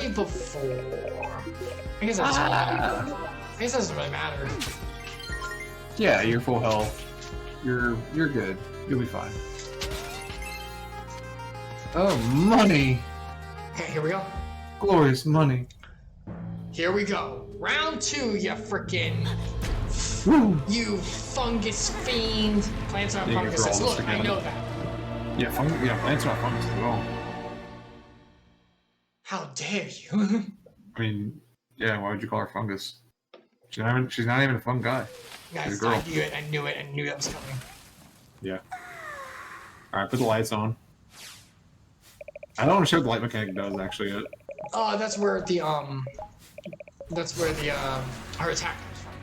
before. I guess that's I guess that doesn't really matter. Yeah, you're full health. You're good. You'll be fine. Oh, money! Okay, here we go. Glorious money. Here we go. Round 2, you frickin'. Woo! You fungus fiend. Plants are funguses. Look, I know that. Yeah, plants are not fungus at all. How dare you? I mean, yeah, why would you call her fungus? She's not even a fun guy. Guys, I knew it. I knew it. I knew that was coming. Yeah. Alright, put the lights on. I don't understand what the light mechanic does, actually, yet. That's where the, her attack comes from.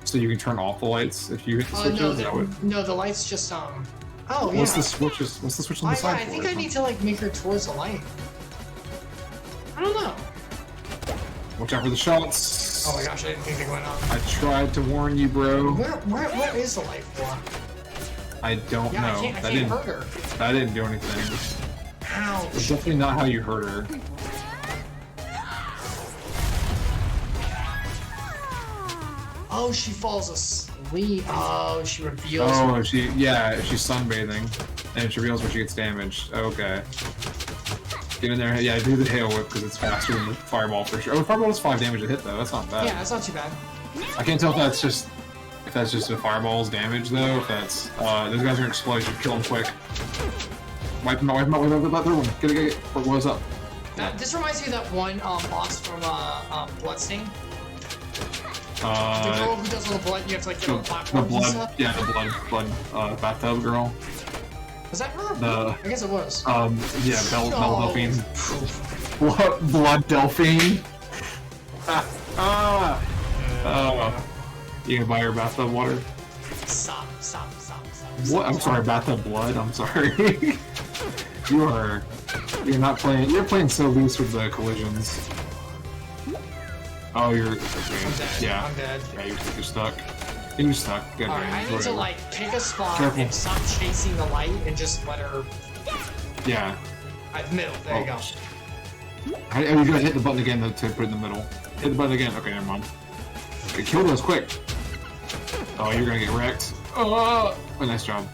So you can turn off the lights if you hit the switches? No, the lights just, oh, yeah. What's the switch on the side I think I need to, like, make her towards the light. I don't know. Watch out for the shots. Oh my gosh, I didn't think they went up. I tried to warn you, bro. Where is the light for? I don't know. I can't hurt her. That didn't do anything. Ouch. It's definitely not how you hurt her. Oh, she falls asleep. Oh, she reveals. Oh, she's sunbathing, and she reveals where she gets damaged. Okay. Get in there. Yeah, do the hail whip because it's faster than the fireball for sure. Oh, the fireball does 5 damage to hit though. That's not bad. Yeah, that's not too bad. I can't tell if that's just a fireball's damage though. If that's those guys are gonna explode. You should kill them quick. Wipe them out. Wipe that third one. Get it. What was up? This reminds me of that one boss from Bloodstain. The girl who does all the blood. You have to like get on platforms and stuff. Yeah, the blood bathtub girl. Was that her? I guess it was. Yeah, Belle Delphine. Blood Delphine. You gonna buy her bathtub water? Stop. What? I'm sorry, bathtub blood. I'm sorry. You're not playing. You're playing so loose with the collisions. Oh, you're. Okay. I'm dead. Yeah. I'm dead. Yeah, you're stuck. You're stuck. Alright, I need to like pick a spot and stop chasing the light and just let her. Yeah. At middle. There you go. Are you gonna hit the button again to put it in the middle? Hit the button again. Okay, never mind. Okay, kill those quick. Oh, you're gonna get wrecked. Oh, nice job.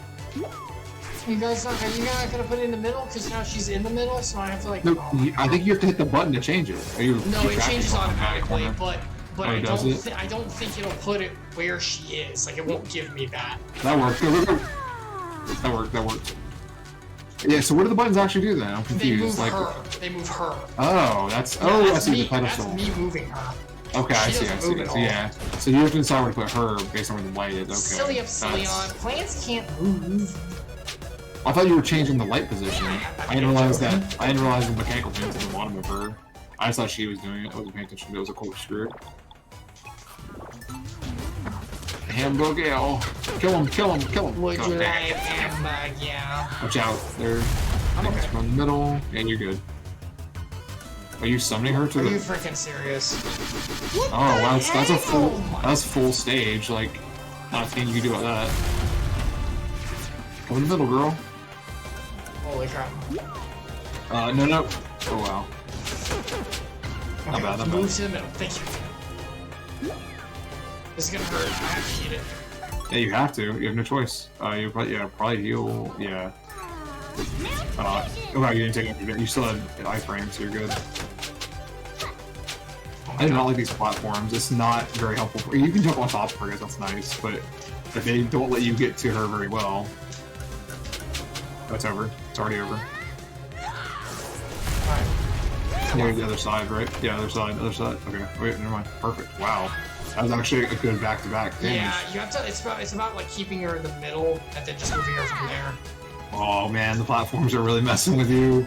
You guys, are you not gonna put it in the middle? Because now she's in the middle, so I have to like. No, I think you have to hit the button to change it. No, it changes automatically, but I don't think it'll put it where she is. Like it won't give me that. That worked. That worked. Yeah. So what do the buttons actually do then? I'm confused. They move her. Oh, that's. Oh, I see the pedestal. That's me moving her. Okay, I see. So yeah. So you have to decide where to put her based on where the light is. Okay. Silly Epsilion. Plants can't move. I thought you were changing the light position. I didn't realize the mechanical things at the bottom of her. I just thought she was doing it. I wasn't paying attention. It was a cool screw. Hamburger. Kill him. Would you like hamburger? Watch out. There. I'm okay. From the middle. And you're good. Are you summoning her to Are you freaking serious? Oh, that's full stage. Like, nothing you can do about that. Come in the middle, girl. Holy crap. No. Oh, wow. Okay, Not bad. Move to the middle. Thank you. This is gonna hurt. I have to eat it. Yeah, you have to. You have no choice. You probably heal. Yeah. Oh wow, you didn't take it. You still had iframe, so you're good. I do not like these platforms. It's not very helpful. You can jump on top of her, that's nice, but they don't let you get to her very well. That's over. It's already over. Alright. Go to the other side, right? Yeah, other side. Okay, wait, never mind. Perfect. Wow. That was actually a good back-to-back damage. Yeah, you have to. It's about like keeping her in the middle and then just moving her from there. Oh man, the platforms are really messing with you.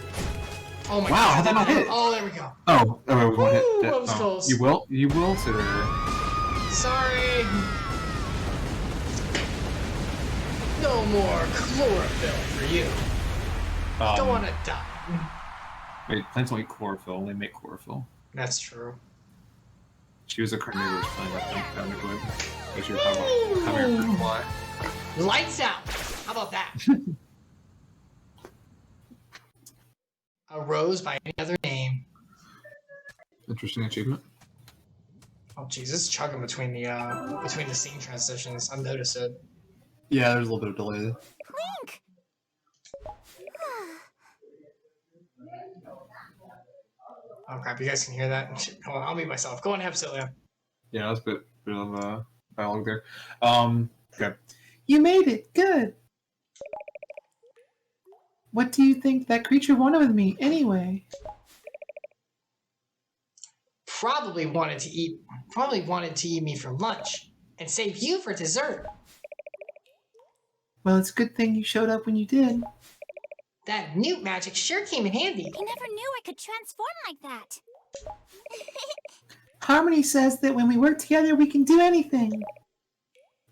Oh my wow, god. How'd that not hit? Oh, there we go. Oh, we won't hit. That was close. You will today. Sorry. No more chlorophyll for you. Don't wanna die. Wait, plants don't eat chlorophyll, they make chlorophyll. That's true. She was a carnivorous plant, I think, technically. Because you're talking about having her fruit fly. Lights out! How about that? A rose by any other name. Interesting achievement. Oh jeez, it's chugging between the scene transitions. I've noticed it. Yeah, there's a little bit of delay. Link! Oh crap, you guys can hear that? Hold on, I'll mute myself. Go on, Epsilion. Yeah, that's a bit of dialogue there. Okay. You made it. Good. What do you think that creature wanted with me, anyway? Probably wanted to eat me for lunch and save you for dessert. Well, it's a good thing you showed up when you did. That newt magic sure came in handy. I never knew I could transform like that. Harmony says that when we work together, we can do anything.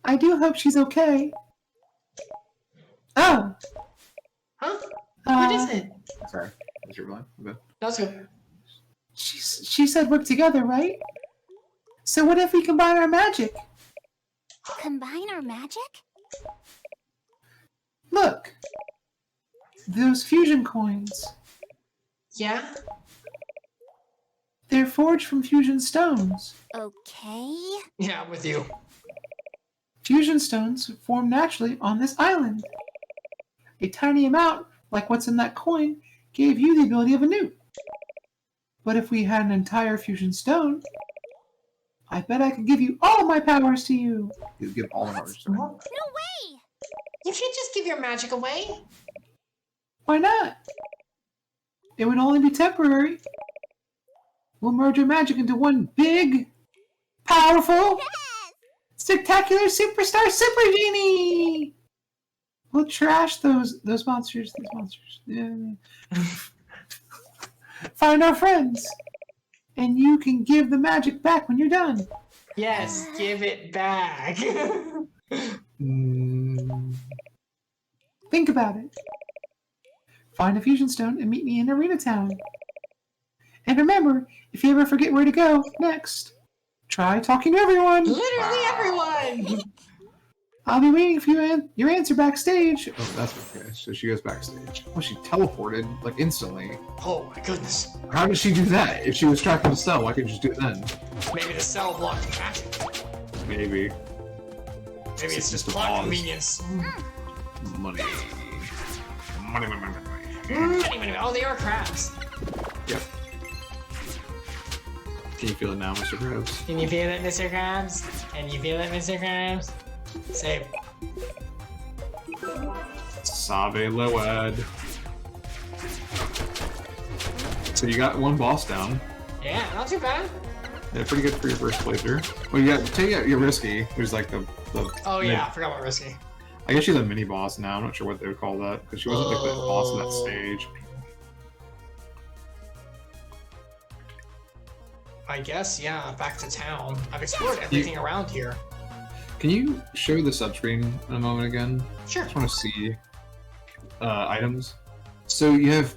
I do hope she's okay. Oh! Huh? What is it? Sorry. Is your line? Okay. That's good. She said work together, right? So what if we combine our magic? Combine our magic? Look! Those fusion coins. Yeah? They're forged from fusion stones. Okay. Yeah, I'm with you. Fusion stones form naturally on this island. A tiny amount, like what's in that coin, gave you the ability of a newt. But if we had an entire fusion stone, I bet I could give you all of my powers to you. You give all of ours to me. No way! You can't just give your magic away. Why not? It would only be temporary. We'll merge our magic into one big, powerful, spectacular superstar super genie. We'll trash those monsters. These monsters. Yeah. Find our friends, and you can give the magic back when you're done. Yes, give it back. Think about it. Find a fusion stone and meet me in Arena Town. And remember, if you ever forget where to go next, try talking to everyone. Literally everyone. I'll be waiting for your answer backstage. Oh, that's okay. So she goes backstage. Well, she teleported, like, instantly. Oh my goodness. How did she do that? If she was tracking the cell, why couldn't she just do it then? Maybe the cell blocked the magic. Maybe. Maybe it's just a plot pause. convenience. Money. Money. Oh, they are crabs. Yep. Can you feel it now, Mr. Krabs? Can you feel it, Mr. Krabs? Can you feel it, Mr. Krabs? Save. Save Loed. So you got one boss down. Yeah, not too bad. Yeah, pretty good for your first playthrough. Well, you got take out your Risky, who's like the Oh yeah, I forgot about Risky. I guess she's a mini boss now. I'm not sure what they would call that because she wasn't like the boss of that stage. I guess, yeah, back to town. I've explored everything around here. Can you show the subscreen in a moment again? Sure. I just want to see items. So you have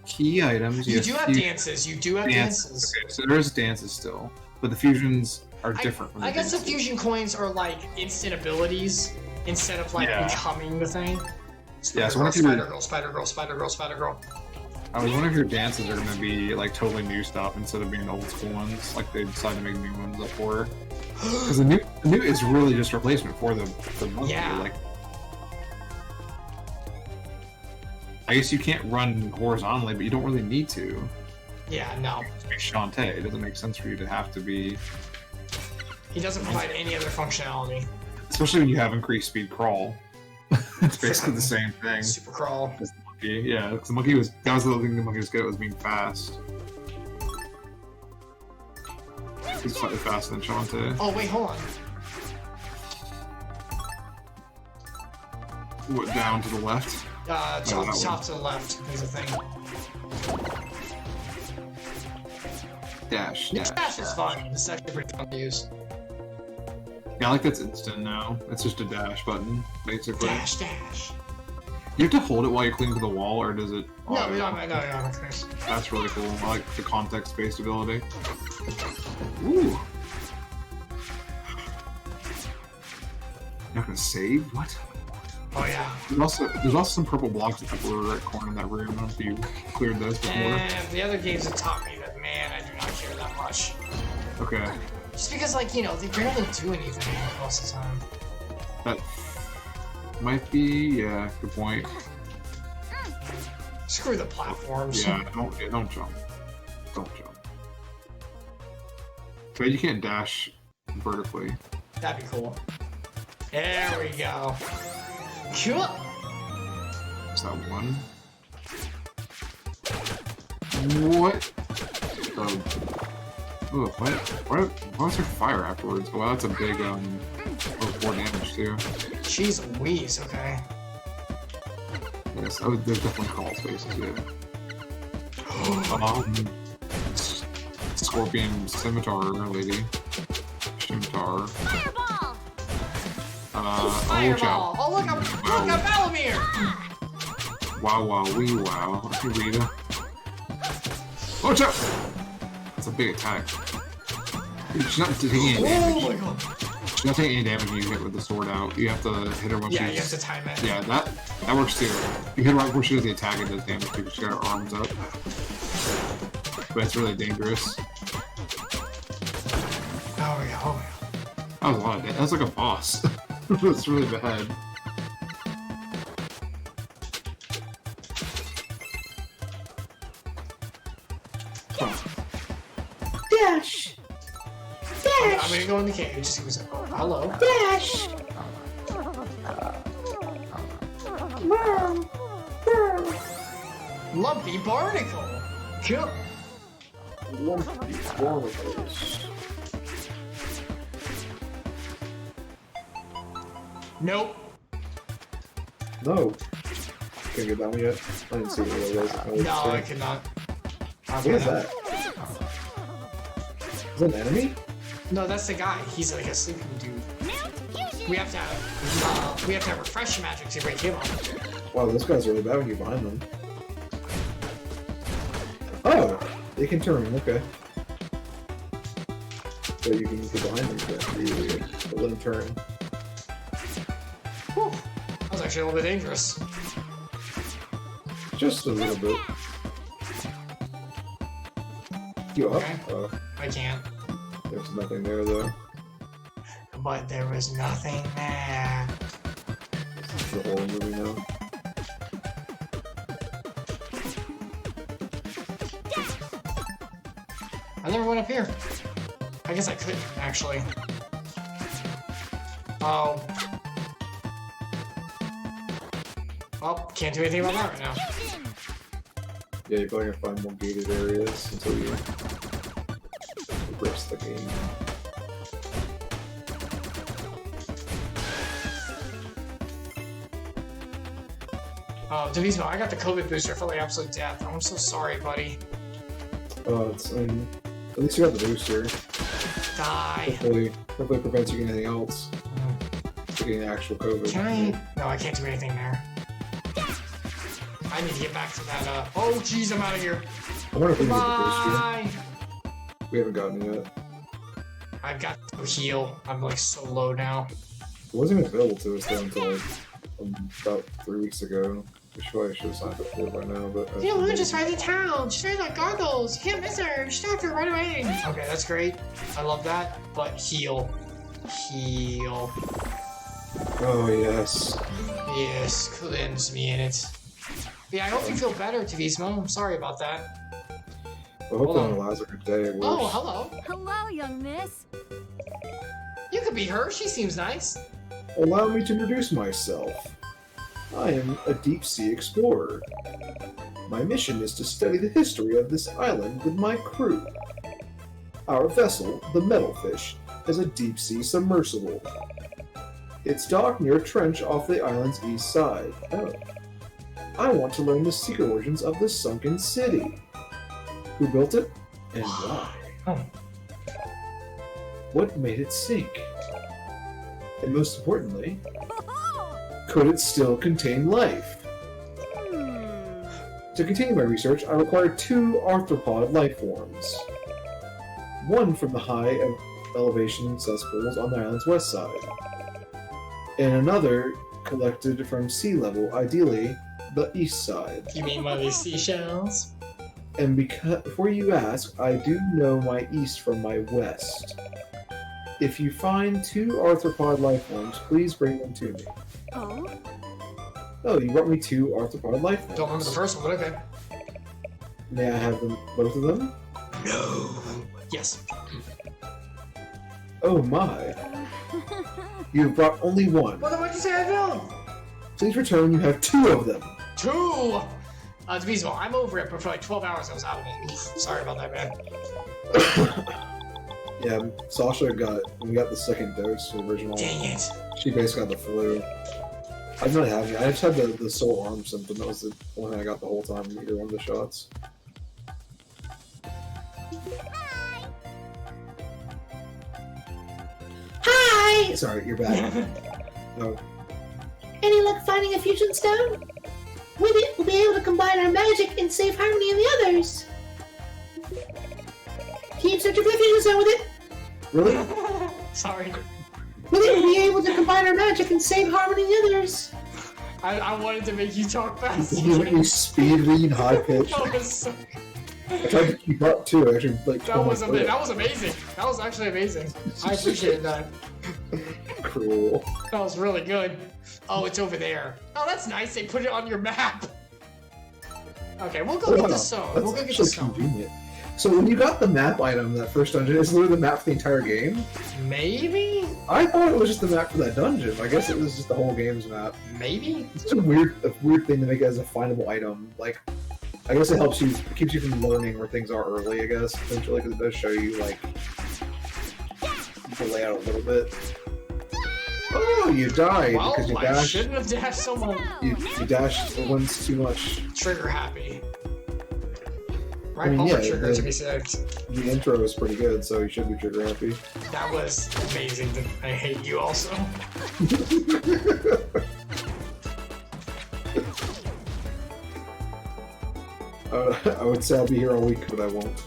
key items. You do have dances. You do have dances. Okay, so there is dances still, but the fusions are different from the I guess dances. the fusion coins are like instant abilities instead of like becoming the thing. Spider Girl. I was wondering if your dances are going to be like totally new stuff instead of being the old school ones, like they decided to make new ones up for. Because the new is really just replacement for the monkey. Yeah. Like, I guess you can't run horizontally, but you don't really need to. Yeah, no. Be Shantae. It doesn't make sense for you to have to be. He doesn't provide any other functionality. Especially when you have increased speed crawl. It's basically the same thing. Super crawl. As the monkey. Yeah, because the monkey that was the other thing the monkey was good at, was being fast. He's slightly faster than Shantae. Oh wait, hold on. What, down to the left? Top to the left. There's a thing. Dash. Dash is fun. It's actually pretty fun to use. Yeah, I like that's instant now. It's just a dash button, basically. Dash. You have to hold it while you're clinging to the wall, or does it? No, that's nice. That's really cool. I like the context-based ability. Ooh. You're not gonna save? What? Oh yeah. There's also some purple blocks at the lower right corner of that room. I don't know if you cleared those before. And the other games have taught me that, man, I do not care that much. Okay. Just because, like, you know, they barely do anything most of the time. That might be, yeah, good point. Screw the platforms. Yeah, don't jump. Don't jump. Okay, you can't dash vertically. That'd be cool. There we go. Cool. Is that one? What? Oh, why is there fire afterwards? Well, that's a big, oh, 4 damage too. Jeez Louise, okay. Yes, oh, there's definitely crawl spaces, yeah. Scorpion Scimitar lady. Scimitar. Fireball! Fireball! Oh, look, I'm Valamir! Wow, wee wow. Okay, Rita. Watch out! That's a big attack. Dude, she's not taking any damage. Oh my god. She's not taking any damage when you hit with the sword out. You have to hit her when she's... Yeah, you have to time it. Yeah, that works too. You hit her right before she does the attack, it does damage too, because she's got her arms up. But it's really dangerous. Oh yeah. That was a lot of damage. That's like a boss. It's really bad. Dash! I'm gonna go in the cage and see what's up. Oh, hello. Dash! Lumpy barnacle. Cool. Lumpy barnacles. Nope. No. Can't get that one yet? I didn't see what it was. No, I cannot. What is that? Is that an enemy? No, that's the guy. He's like a sleeping dude. We have to have refresh magic to break him up. Wow, this guy's really bad when you're behind them. Oh! They can turn, okay. So you can get behind them, but let them turn. Whew. That was actually a little bit dangerous. Just a little bit. You up? Okay. Oh, I can't. there's nothing there though. But there was nothing there. This is the whole movie now. I never went up here. I guess I couldn't, actually. Oh. Well, can't do anything about that right now. Yeah, you're probably gonna find more gated areas until you progress the game. Oh, Devotional, I got the COVID booster for like absolute death. I'm so sorry, buddy. It's, at least you got the booster. Die. Hopefully it prevents you getting anything else. Getting actual COVID. Can I? No, I can't do anything there. I need to get back to that, oh, jeez, I'm out of here. I wonder if we can get the Bye! booster. We haven't gotten it yet. I've got to heal. I'm, like, so low now. It wasn't even available to us though until, like, about 3 weeks ago. We should have signed up for it by now, but... Yeah, Luna just rides the town. She's wearing like goggles. You can't miss her. You should have to right away. Okay, that's great. I love that. But heal. Heal. Oh, yes. Yes, cleanse me in it. Yeah, I hope you feel better, Tavismo. I'm sorry about that. I hope that allows her a day worse. Oh, hello. Hello, young miss. You could be her. She seems nice. Allow me to introduce myself. I am a deep-sea explorer. My mission is to study the history of this island with my crew. Our vessel, the Metalfish, is a deep-sea submersible. It's docked near a trench off the island's east side. Oh. I want to learn the secret origins of the sunken city. Who built it, and why? Oh. What made it sink? And most importantly, could it still contain life? To continue my research, I required 2 arthropod life forms. One from the high elevation cesspools on the island's west side, and another collected from sea level, ideally the east side. You mean one of these seashells? And before you ask, I do know my east from my west. If you find 2 arthropod life forms, please bring them to me. Oh? Oh, you brought me 2 arthropod life forms. Don't remember the first one, but okay. May I have them, both of them? No. Yes. Oh my. You have brought only 1. Well, then why'd you say I don't? Please return when you have 2 of them. 2! To be small, I'm over it, but for like 12 hours I was out of it. Oof, sorry about that, man. Yeah, Sasha we got the second dose, the original. Dang it. She basically got the flu. I'm not having it. I just had the sore arm symptom. That was the one I got the whole time, either one of the shots. Hi! Sorry, you're back. No. Any luck finding a fusion stone? With it, we'll be able to combine our magic and save harmony in the others. Keep searching for the fusion stone with it. Really? Sorry. With it, we'll be able to combine our magic and save harmony in the others. I wanted to make you talk fast. You let me speed read high pitch. That was so... I tried to keep up too. I actually like. That was amazing. That was actually amazing. I appreciated that. Cool. That was really good. Oh, it's over there. Oh, that's nice. They put it on your map. Okay, we'll go get the stone. That's We'll go get the actually stone. convenient. So when you got the map item, that first dungeon, it's literally the map for the entire game? Maybe? I thought it was just the map for that dungeon. I guess it was just the whole game's map. Maybe? It's a weird thing to make it as a findable item. Like, I guess it keeps you from learning where things are early, I guess, essentially, because it does show you, like, the layout a little bit. Oh, you died Well, because you I dashed. shouldn't have dashed so much. You dashed once too much. Trigger happy. Right, I mean, bumper yeah, trigger to be said. The intro is pretty good, so you should be trigger happy. That was amazing. I hate you also. I would say I'll be here all week, but I won't.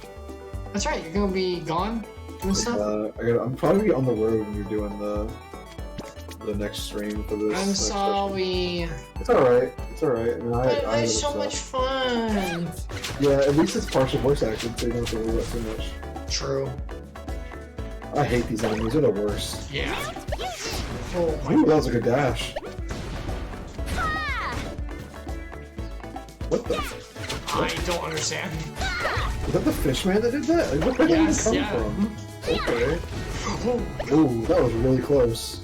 That's right, you're gonna be gone doing stuff? I'm probably on the road when you're doing the next stream for this. I'm sorry. It's alright. It's alright. I mean, But I it's so much fun. Yeah, at least it's partial voice acting, so you don't have to worry about too much. True. I hate these enemies. They're the worst. Yeah. Oh my Ooh, that was a good dash. What the? I don't understand. Was that the fish man that did that? Like, what the hell Yes, did it yeah. come from? Okay. Oh, Ooh, that was really close.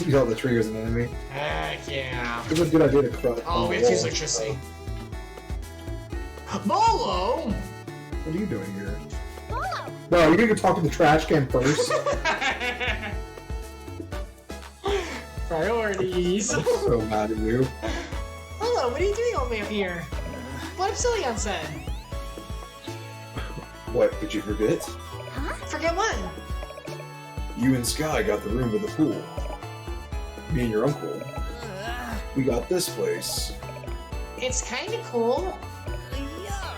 You saw the tree as an enemy. heck yeah. It was a good idea to cut. Oh, we have to use electricity. Bolo! What are you doing here? Bolo! No, you're gonna go talk to the trash can first. Priorities. I'm so mad at you. Hello, what are you doing all the way up here? What Epsilion said? What, did you forget? Huh? Forget what? You and Sky got the room with the pool. Me and your uncle. We got this place. It's kinda cool.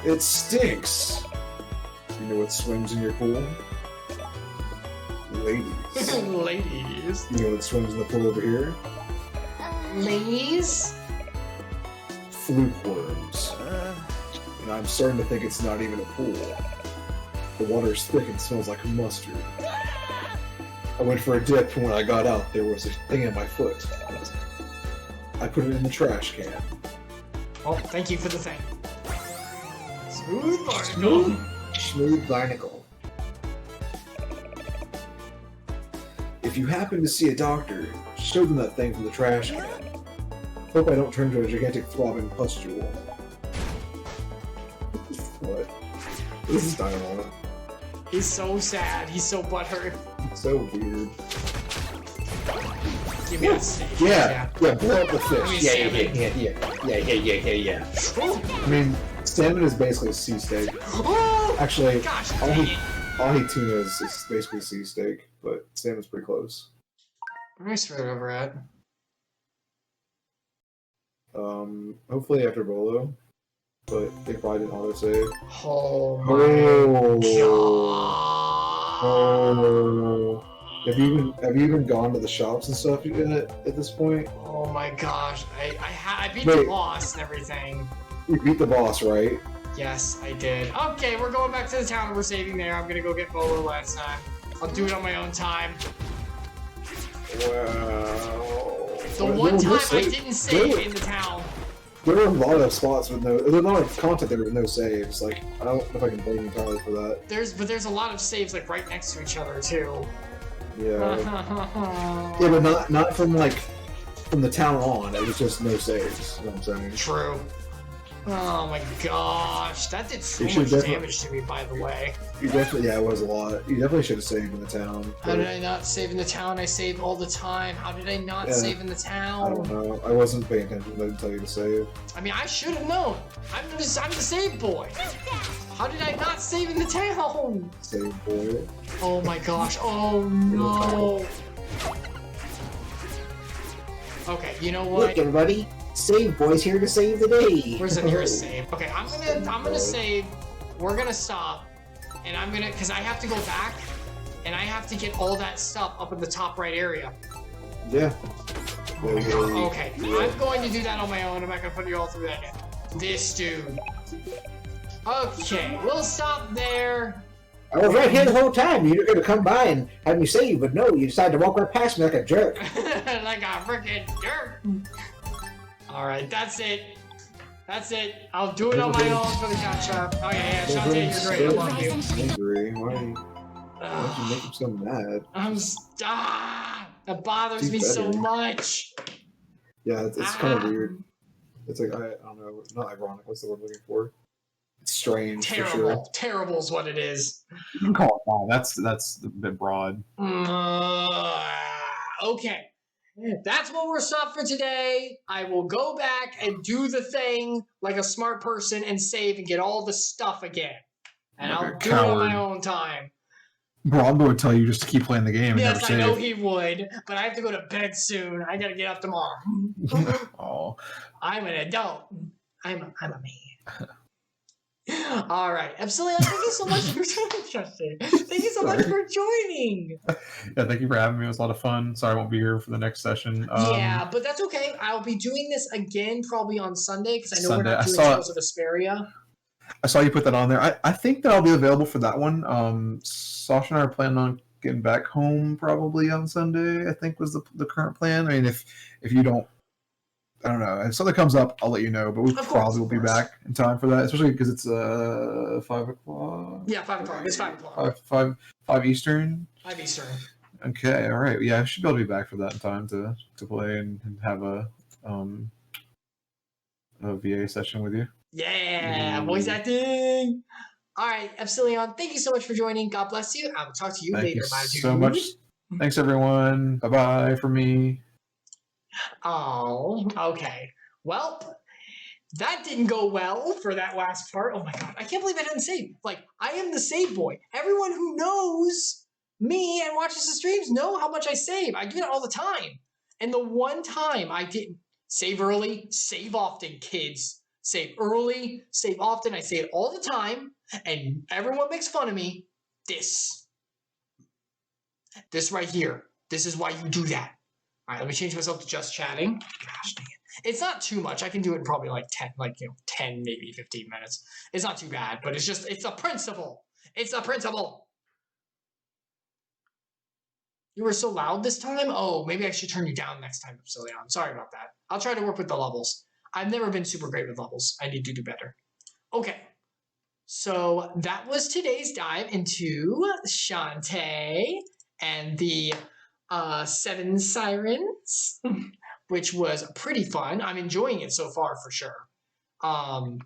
It stinks. You know what swims in your pool? Ladies. Ladies. You know what swims in the pool over here? Ladies? Fluke worms. And I'm starting to think it's not even a pool. The water's thick and smells like mustard. I went for a dip, and when I got out, there was a thing in my foot. I put it in the trash can. Oh, thank you for the thing. Smooth barnacle. Smooth barnacle. If you happen to see a doctor, show them that thing from the trash can. Hope I don't turn into a gigantic throbbing pustule. What? This is dialogue. He's so sad. He's so butthurt. It's so weird. Give me that steak. Yeah, blow up the fish. I mean, Yeah. Oh, I mean, salmon is basically sea steak. oh, Actually, gosh, dang it. ahi tuna is basically sea steak, but salmon's pretty close. Where's Spirit over at? Hopefully after Bolo, but they probably didn't autosave. Oh my Oh. god. Oh. Have you even gone to the shops and stuff at this point? Oh my gosh. I beat Wait. the boss and everything. You beat the boss, right? Yes, I did. Okay, we're going back to the town. We're saving there. I'm gonna go get Bolo last time. I'll do it on my own time. Wow. The one time I didn't save in the town. There were a lot of spots with no. There's a lot of content there with no saves. Like, I don't know if I can blame you entirely for that. There's a lot of saves like right next to each other too. Yeah. Yeah, but not from the town on. It was just no saves. You know what I'm saying? True. Oh my gosh, that did so You much should damage to me, by the way. You definitely, yeah, it was a lot. You definitely should have saved in the town. How did I not save in the town? I save all the time. How did I not save in the town? I don't know. I wasn't paying attention. I didn't tell you to save. I mean, I should have known. I'm the save boy. How did I not save in the town? Save boy. Oh my gosh. Oh no. Okay, you know what? Look, everybody. Save boy's here to save the day. Where's the nearest save? Okay, I'm gonna save. We're gonna stop, and I'm gonna, cause I have to go back, and I have to get all that stuff up in the top right area. Yeah. Okay, I'm going to do that on my own. I'm not gonna put you all through that yet. This dude. Okay, we'll stop there. I was right here the whole time. You were going to come by and have me save, but no, you decided to walk right past me like a jerk. Like a freaking jerk. Alright, that's it. That's it. I'll do it on my own for the catch up. Oh yeah, Shantae, you're great. I love you. Angry. Why did you make him so mad? That bothers me so much. Yeah, it's kind of weird. It's like, I don't know, not ironic. What's the word I'm looking for? It's strange. Terrible. For sure. Terrible is what it is. You can call it that. That's a bit broad. Okay. That's what we're stopped for today. I will go back and do the thing like a smart person and save and get all the stuff again. And Like I'll a do it on my coward. own time. Broad would tell you just to keep playing the game and Yes, never I know save. he would, but I have to go to bed soon. I gotta get up tomorrow. Oh. I'm an adult. I'm a man. All right, Epsilion, thank you so much for joining. Thank you so much for joining. Yeah, thank you for having me. It was a lot of fun. Sorry I won't be here for the next session. Yeah, but that's okay. I'll be doing this again probably on Sunday because I know Sunday. we're not I doing saw- Tales of Asperia. I saw you put that on there. I think that I'll be available for that one. Sasha and I are planning on getting back home probably on Sunday, I think was the current plan. I mean, if you don't, I don't know. If something comes up, I'll let you know. But we Of course, probably will of be course. back in time for that, especially because it's 5 o'clock. Yeah, 5 o'clock. It's 5 o'clock. 5 Eastern. 5 Eastern. Okay, all right. Yeah, I should be able to be back for that in time to play and have a VA session with you. Yeah, voice acting. All right, Epsilion, thank you so much for joining. God bless you. I will talk to you Thank later, you my dude. so much. Thanks, everyone. Bye-bye for me. Oh, okay. Well, that didn't go well for that last part. Oh my god, I can't believe I didn't save. Like, I am the save boy. Everyone who knows me and watches the streams know how much I save. I do that all the time. And the one time I didn't save early, save often, kids. Save early, save often. I say it all the time, and everyone makes fun of me. This right here. This is why you do that. All right, let me change myself to just chatting. Gosh dang it. It's not too much. I can do it in probably like 10, 10, maybe 15 minutes. It's not too bad, but it's a principle. It's a principle. You were so loud this time? Oh, maybe I should turn you down next time, Epsilion. Sorry about that. I'll try to work with the levels. I've never been super great with levels. I need to do better. Okay. So that was today's dive into Shantae and the 7 Sirens, which was pretty fun. I'm enjoying it so far for sure. I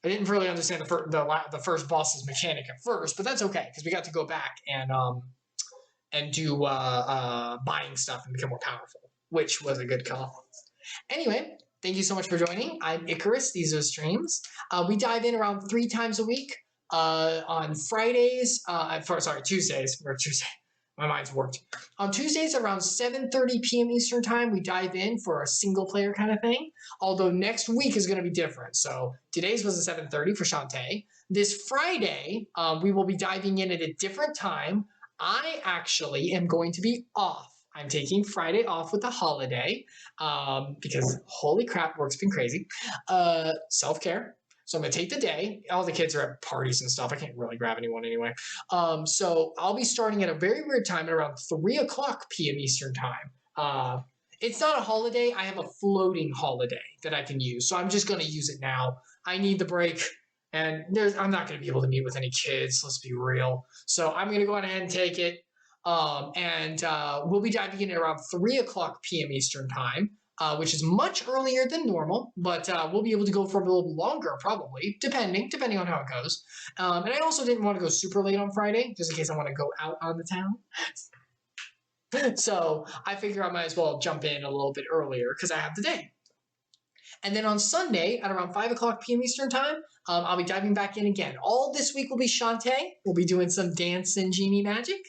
didn't really understand the first boss's mechanic at first, but that's okay because we got to go back and do buying stuff and become more powerful, which was a good call. Anyway, thank you so much for joining. I'm Icarus. These are streams. We dive in around 3 times a week on Fridays. Tuesdays. Or Tuesday. My mind's warped. On Tuesdays around 7:30 p.m. Eastern Time, we dive in for a single player kind of thing. Although next week is going to be different. So today's was at 7:30 for Shantae. This Friday, we will be diving in at a different time. I actually am going to be off. I'm taking Friday off with the holiday because holy crap, work's been crazy. Self-care. So I'm going to take the day. All the kids are at parties and stuff. I can't really grab anyone anyway. So I'll be starting at a very weird time at around 3 o'clock p.m. Eastern time. It's not a holiday. I have a floating holiday that I can use. So I'm just going to use it now. I need the break. And I'm not going to be able to meet with any kids. Let's be real. So I'm going to go ahead and take it. We'll be diving in at around 3 o'clock p.m. Eastern time, which is much earlier than normal. But we'll be able to go for a little longer, probably, depending on how it goes. And I also didn't want to go super late on Friday, just in case I want to go out on the town. So I figure I might as well jump in a little bit earlier because I have the day. And then on Sunday at around 5 o'clock p.m. Eastern time, I'll be diving back in again. All this week will be Shantae. We'll be doing some dance and genie magic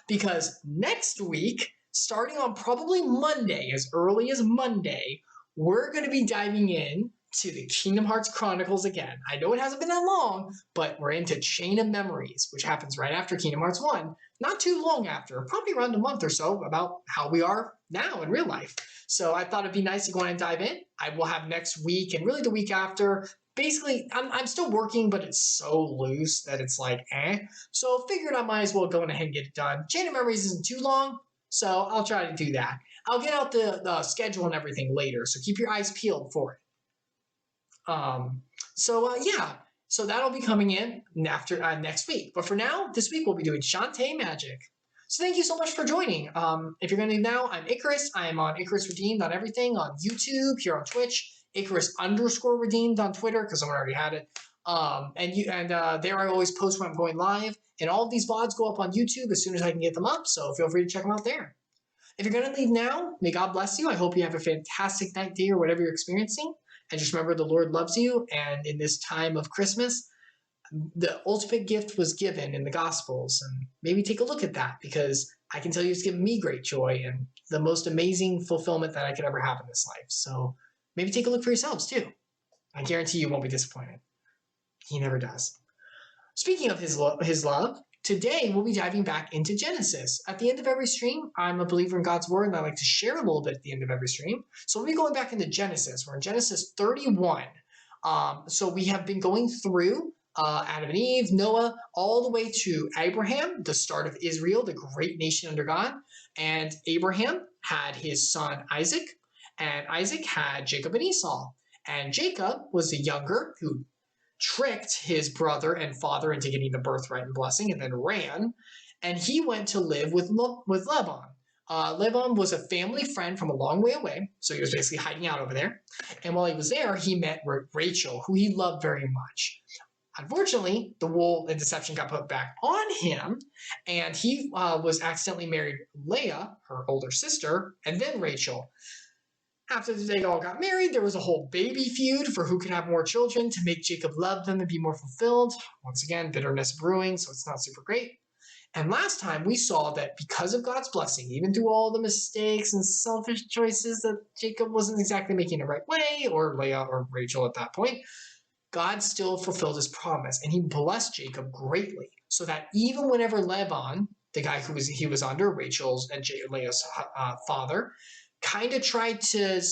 because next week, starting on probably Monday, as early as Monday, we're going to be diving in to the Kingdom Hearts Chronicles again. I know it hasn't been that long, but we're into Chain of Memories, which happens right after Kingdom Hearts 1. Not too long after, probably around a month or so, about how we are now in real life. So I thought it'd be nice to go ahead and dive in. I will have next week and really the week after. Basically, I'm still working, but it's so loose that it's like, eh. So figured I might as well go ahead and get it done. Chain of Memories isn't too long, so I'll try to do that. I'll get out the schedule and everything later, so keep your eyes peeled for it. So that'll be coming in after next week. But for now, this week we'll be doing Shantae Magic. So thank you so much for joining. If you're going to leave now, I'm Icarus. I am on Icarus Redeemed on everything, on YouTube, here on Twitch, Icarus_Redeemed on Twitter, because someone already had it. There I always post when I'm going live. And all of these VODs go up on YouTube as soon as I can get them up, so feel free to check them out there. If you're going to leave now, may God bless you. I hope you have a fantastic night, day, or whatever you're experiencing. And just remember the Lord loves you, and in this time of Christmas, the ultimate gift was given in the Gospels, and maybe take a look at that, because I can tell you it's given me great joy and the most amazing fulfillment that I could ever have in this life. So maybe take a look for yourselves too. I guarantee you won't be disappointed. He never does. Speaking of his love, today we'll be diving back into Genesis. At the end of every stream, I'm a believer in God's word, and I like to share a little bit at the end of every stream. So we'll be going back into Genesis. We're in Genesis 31. So we have been going through Adam and Eve, Noah, all the way to Abraham, the start of Israel, the great nation under God. And Abraham had his son Isaac, and Isaac had Jacob and Esau. And Jacob was the younger who tricked his brother and father into getting the birthright and blessing, and then ran. And he went to live with Laban. Laban was a family friend from a long way away, so he was basically hiding out over there. And while he was there, he met Rachel, who he loved very much. Unfortunately, the wool and deception got put back on him, and he was accidentally married Leah, her older sister, and then Rachel. After they all got married, there was a whole baby feud for who could have more children to make Jacob love them and be more fulfilled. Once again, bitterness brewing, so it's not super great. And last time we saw that because of God's blessing, even through all the mistakes and selfish choices that Jacob wasn't exactly making the right way, or Leah or Rachel at that point, God still fulfilled his promise, and he blessed Jacob greatly, so that even whenever Laban, the guy he was under, Rachel's and Leah's father, kind of tried to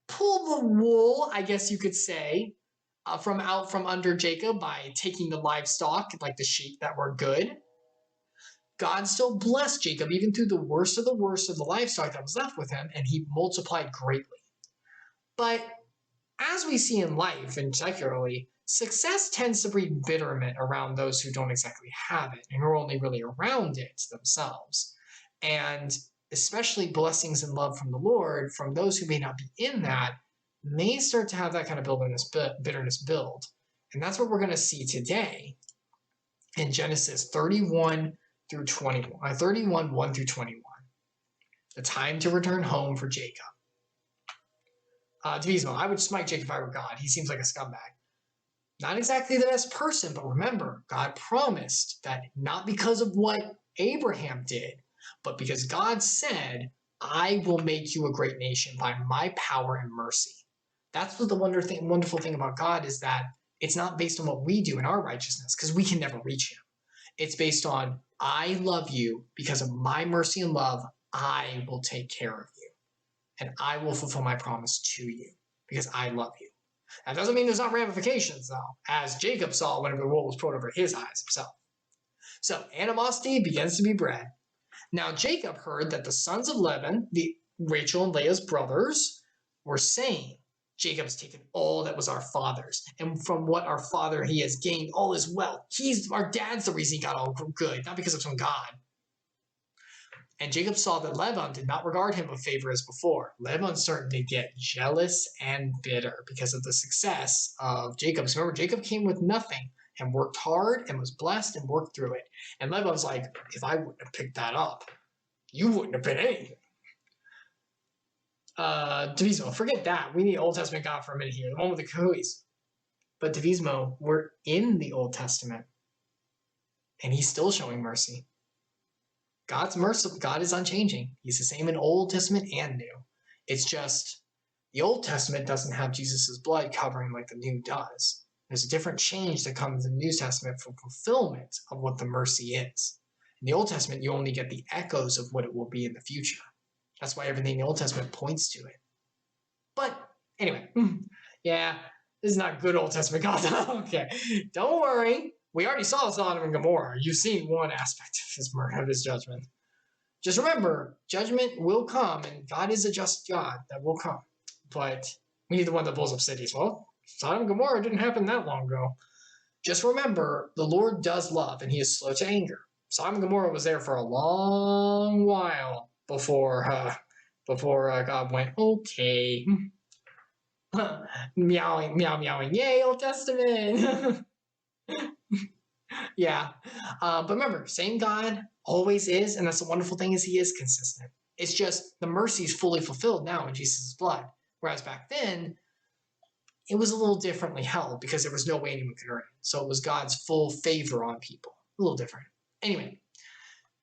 pull the wool, I guess you could say, from under Jacob by taking the livestock, like the sheep that were good, God still blessed Jacob even through the worst of the livestock that was left with him, and he multiplied greatly. But as we see in life, and secularly, success tends to breed bitterment around those who don't exactly have it and who are only really around it themselves. And especially blessings and love from the Lord, from those who may not be in that, may start to have that kind of bitterness build. And that's what we're going to see today in Genesis 31 through 21, 31, 1 through 21. The time to return home for Jacob. Devotional, I would smite Jacob if I were God. He seems like a scumbag. Not exactly the best person, but remember, God promised that not because of what Abraham did, but because God said, I will make you a great nation by my power and mercy. That's what the wonderful thing about God is, that it's not based on what we do in our righteousness, because we can never reach him. It's based on, I love you because of my mercy and love. I will take care of you. And I will fulfill my promise to you because I love you. That doesn't mean there's not ramifications, though, as Jacob saw whenever the wool was put over his eyes himself. So animosity begins to be bred. Now Jacob heard that the sons of Laban, the Rachel and Leah's brothers, were saying, Jacob has taken all that was our father's, and from what our father he has gained all his wealth. Our dad's the reason he got all good, not because of some God. And Jacob saw that Laban did not regard him with favor as before. Laban started to get jealous and bitter because of the success of Jacob. So remember, Jacob came with nothing and worked hard and was blessed and worked through it. And Laban's like, if I wouldn't have picked that up, you wouldn't have been anything. Devotional, forget that. We need Old Testament God for a minute here. The one with the cahoots. But Devotional, we're in the Old Testament. And he's still showing mercy. God's mercy, God is unchanging. He's the same in Old Testament and New. It's just the Old Testament doesn't have Jesus' blood covering like the New does. There's a different change that comes in the New Testament for fulfillment of what the mercy is. In the Old Testament, you only get the echoes of what it will be in the future. That's why everything in the Old Testament points to it. But anyway, yeah, this is not good Old Testament God. Okay, don't worry. We already saw Sodom and Gomorrah. You've seen one aspect of his judgment. Just remember, judgment will come, and God is a just God that will come. But we need the one that blows up cities. Well, Sodom and Gomorrah didn't happen that long ago. Just remember, the Lord does love, and he is slow to anger. Sodom and Gomorrah was there for a long while before God went, okay. Meowing, meowing, yay, Old Testament. Yeah. But remember, same God always is, and that's the wonderful thing is he is consistent. It's just the mercy is fully fulfilled now in Jesus' blood. Whereas back then, it was a little differently held because there was no way anyone could earn it. So it was God's full favor on people. A little different. Anyway,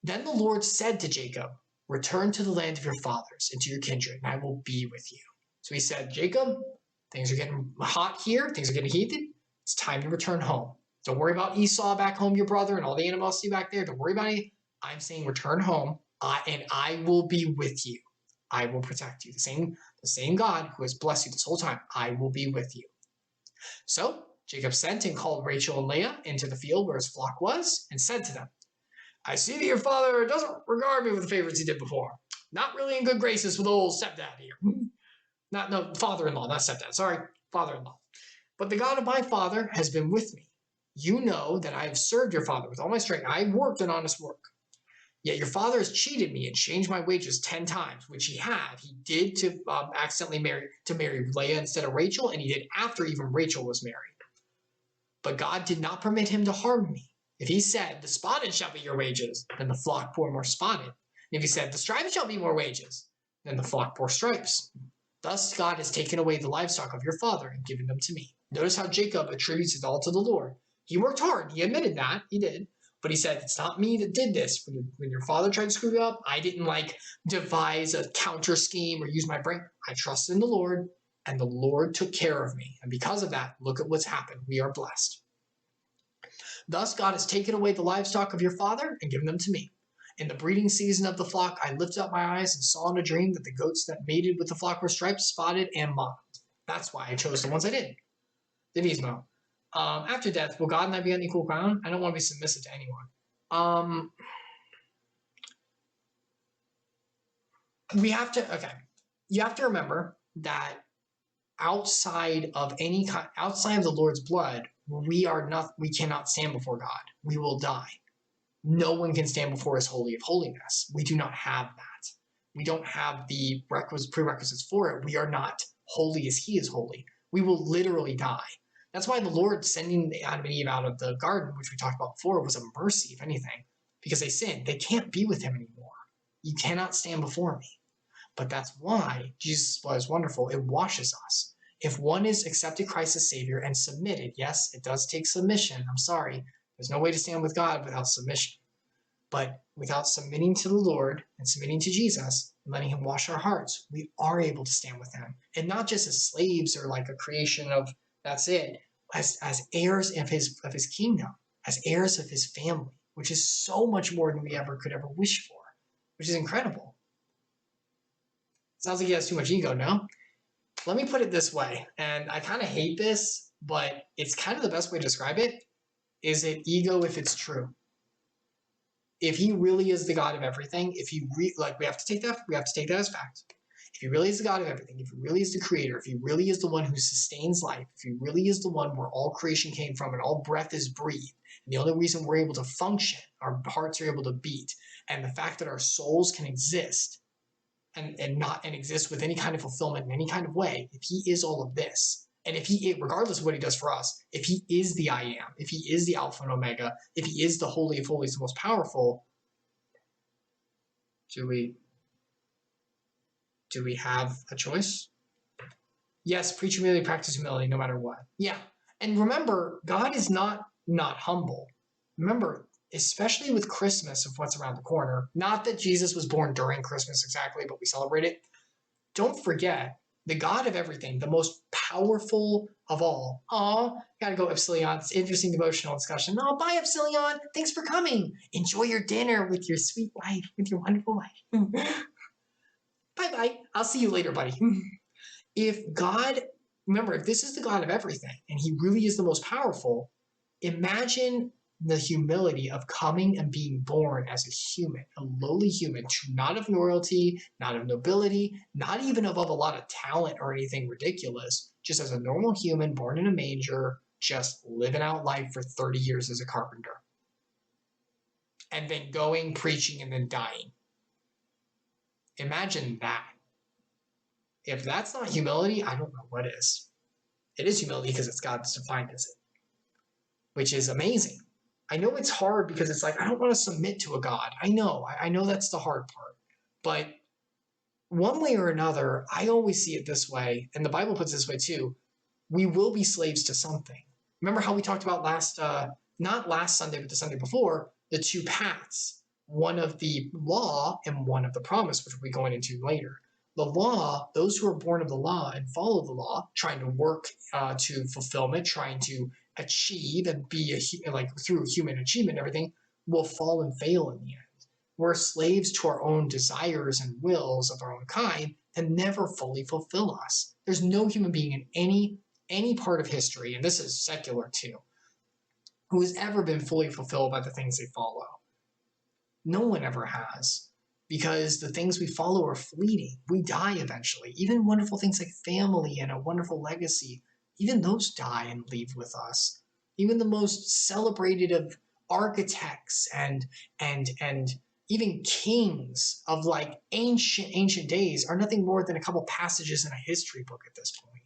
then the Lord said to Jacob, return to the land of your fathers and to your kindred, and I will be with you. So he said, Jacob, things are getting hot here. Things are getting heated. It's time to return home. Don't worry about Esau back home, your brother, and all the animosity back there. Don't worry about it. I'm saying return home, and I will be with you. I will protect you. The same God who has blessed you this whole time, I will be with you. So Jacob sent and called Rachel and Leah into the field where his flock was and said to them, I see that your father doesn't regard me with the favors he did before. Not really in good graces with old stepdad here. Father-in-law, not stepdad. Sorry, father-in-law. But the God of my father has been with me. You know that I have served your father with all my strength. I worked an honest work. Yet your father has cheated me and changed my wages 10 times, which he had. He did to accidentally marry Leah instead of Rachel, and he did after even Rachel was married. But God did not permit him to harm me. If he said, the spotted shall be your wages, then the flock bore more spotted. And if he said, the stripes shall be more wages, then the flock bore stripes. Thus God has taken away the livestock of your father and given them to me. Notice how Jacob attributes it all to the Lord. He worked hard. He admitted that. He did. But he said, it's not me that did this. When your father tried to screw you up, I didn't devise a counter scheme or use my brain. I trusted in the Lord, and the Lord took care of me. And because of that, look at what's happened. We are blessed. Thus God has taken away the livestock of your father and given them to me. In the breeding season of the flock, I lifted up my eyes and saw in a dream that the goats that mated with the flock were striped, spotted, and mottled. That's why I chose the ones I did. Devotional. After death, will God and I be on equal ground? I don't want to be submissive to anyone. You have to remember that outside of the Lord's blood, we cannot stand before God. We will die. No one can stand before his holy of holiness. We do not have that. We don't have the prerequisites for it. We are not holy as he is holy. We will literally die. That's why the Lord sending Adam and Eve out of the garden, which we talked about before, was a mercy, if anything, because they sinned. They can't be with him anymore. You cannot stand before me. But that's why Jesus' blood is wonderful. It washes us. If one is accepted Christ as Savior and submitted, yes, it does take submission. I'm sorry. There's no way to stand with God without submission. But without submitting to the Lord and submitting to Jesus and letting him wash our hearts, we are able to stand with him. And not just as slaves or like a creation of that's it, as heirs of his kingdom, as heirs of his family, which is so much more than we could ever wish for, which is incredible. Sounds like he has too much ego, no? Let me put it this way, and I kind of hate this, but it's kind of the best way to describe it. Is it ego if it's true? If he really is the God of everything, if he we have to take that as fact. If he really is the God of everything, if he really is the creator, if he really is the one who sustains life, if he really is the one where all creation came from and all breath is breathed, and the only reason we're able to function, our hearts are able to beat, and the fact that our souls can exist and exist with any kind of fulfillment in any kind of way, if he is all of this, and if he, regardless of what he does for us, if he is the I am, if he is the Alpha and Omega, if he is the Holy of Holies, the most powerful, do we have a choice? Yes, preach humility, practice humility, no matter what. Yeah, and remember, God is not humble. Remember, especially with Christmas, of what's around the corner, not that Jesus was born during Christmas exactly, but we celebrate it. Don't forget, the God of everything, the most powerful of all. Aw, gotta go, Epsilion. It's interesting devotional discussion. Oh, bye, Epsilion. Thanks for coming. Enjoy your dinner with your sweet wife, with your wonderful wife. Bye-bye. I'll see you later, buddy. If God, remember, if this is the God of everything, and he really is the most powerful, imagine the humility of coming and being born as a human, a lowly human, not of royalty, not of nobility, not even of a lot of talent or anything ridiculous, just as a normal human born in a manger, just living out life for 30 years as a carpenter. And then going, preaching, and then dying. Imagine that. If that's not humility, I don't know what is. It is humility because it's God's defined as it, which is amazing. I know it's hard because it's like, I don't want to submit to a God. I know that's the hard part. But one way or another, I always see it this way, and the Bible puts it this way too. We will be slaves to something. Remember how we talked about not last Sunday, but the Sunday before, the two paths, one of the law and one of the promise, which we'll be going into later. The law, those who are born of the law and follow the law, trying to work to fulfillment, trying to achieve and be through human achievement and everything, will fall and fail in the end. We're slaves to our own desires and wills of our own kind and never fully fulfill us. There's no human being in any part of history, and this is secular too, who has ever been fully fulfilled by the things they follow. No one ever has, because the things we follow are fleeting. We die eventually. Even wonderful things like family and a wonderful legacy, even those die and leave with us. Even the most celebrated of architects and even kings of like ancient days are nothing more than a couple passages in a history book at this point.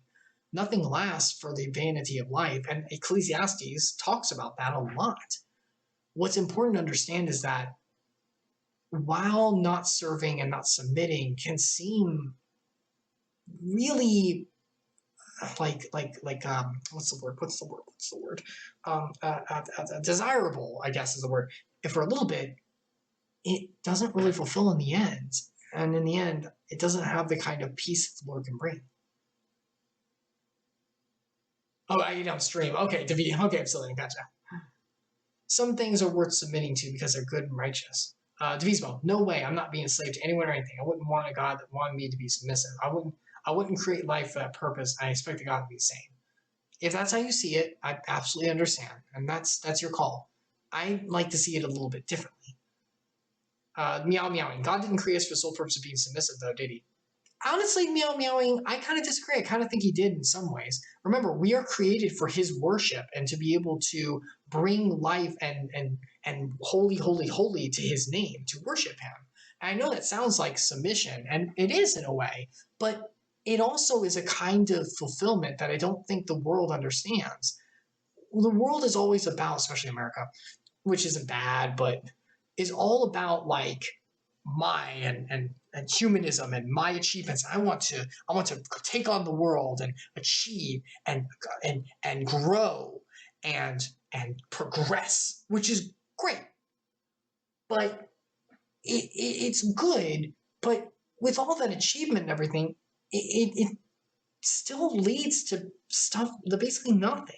Nothing lasts for the vanity of life, and Ecclesiastes talks about that a lot. What's important to understand is that while not serving and not submitting can seem really what's the word? Desirable, I guess is the word. If for a little bit, it doesn't really fulfill in the end. And in the end, it doesn't have the kind of peace that the Lord can bring. Oh, I downstream. Okay, Epsilion, gotcha. Some things are worth submitting to because they're good and righteous. Devotional, no way, I'm not being a slave to anyone or anything. I wouldn't want a God that wanted me to be submissive. I wouldn't create life for that purpose. I expect a God to be the same. If that's how you see it, I absolutely understand, and that's your call. I like to see it a little bit differently. Meowing. God didn't create us for the sole purpose of being submissive, though, did he? Honestly, meowing, I kind of disagree. I kind of think he did in some ways. Remember, we are created for his worship and to be able to bring life and holy, holy, holy to his name, to worship him. And I know that sounds like submission, and it is in a way, but it also is a kind of fulfillment that I don't think the world understands. The world is always about, especially America, which isn't bad, but is all about like and humanism and my achievements. I want to take on the world and achieve and grow and progress, which is great. But it's good. But with all that achievement and everything, it still leads to stuff that basically nothing.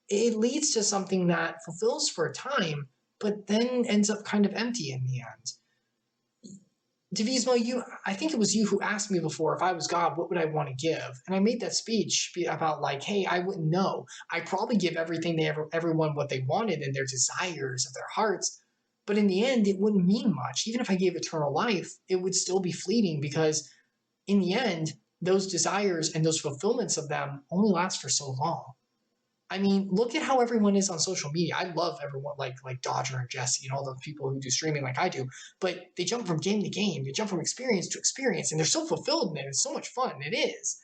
It leads to something that fulfills for a time, but then ends up kind of empty in the end. Devismo, I think it was you who asked me before if I was God, what would I want to give? And I made that speech about like, hey, I wouldn't know. I'd probably give everyone what they wanted and their desires of their hearts. But in the end, it wouldn't mean much. Even if I gave eternal life, it would still be fleeting because in the end, those desires and those fulfillments of them only last for so long. I mean, look at how everyone is on social media. I love everyone like Dodger and Jesse and all the people who do streaming like I do. But they jump from game to game. They jump from experience to experience, and they're so fulfilled in it. It's so much fun. It is.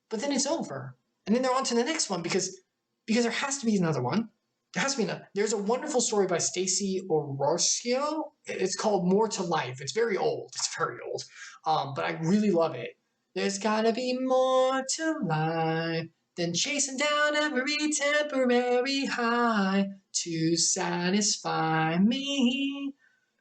But then it's over, and then they're on to the next one because there has to be another one. There has to be another. There's a wonderful story by Stacey Orosio. It's called More to Life. It's very old. It's very old, but I really love it. There's gotta be more to life than chasing down every temporary high to satisfy me.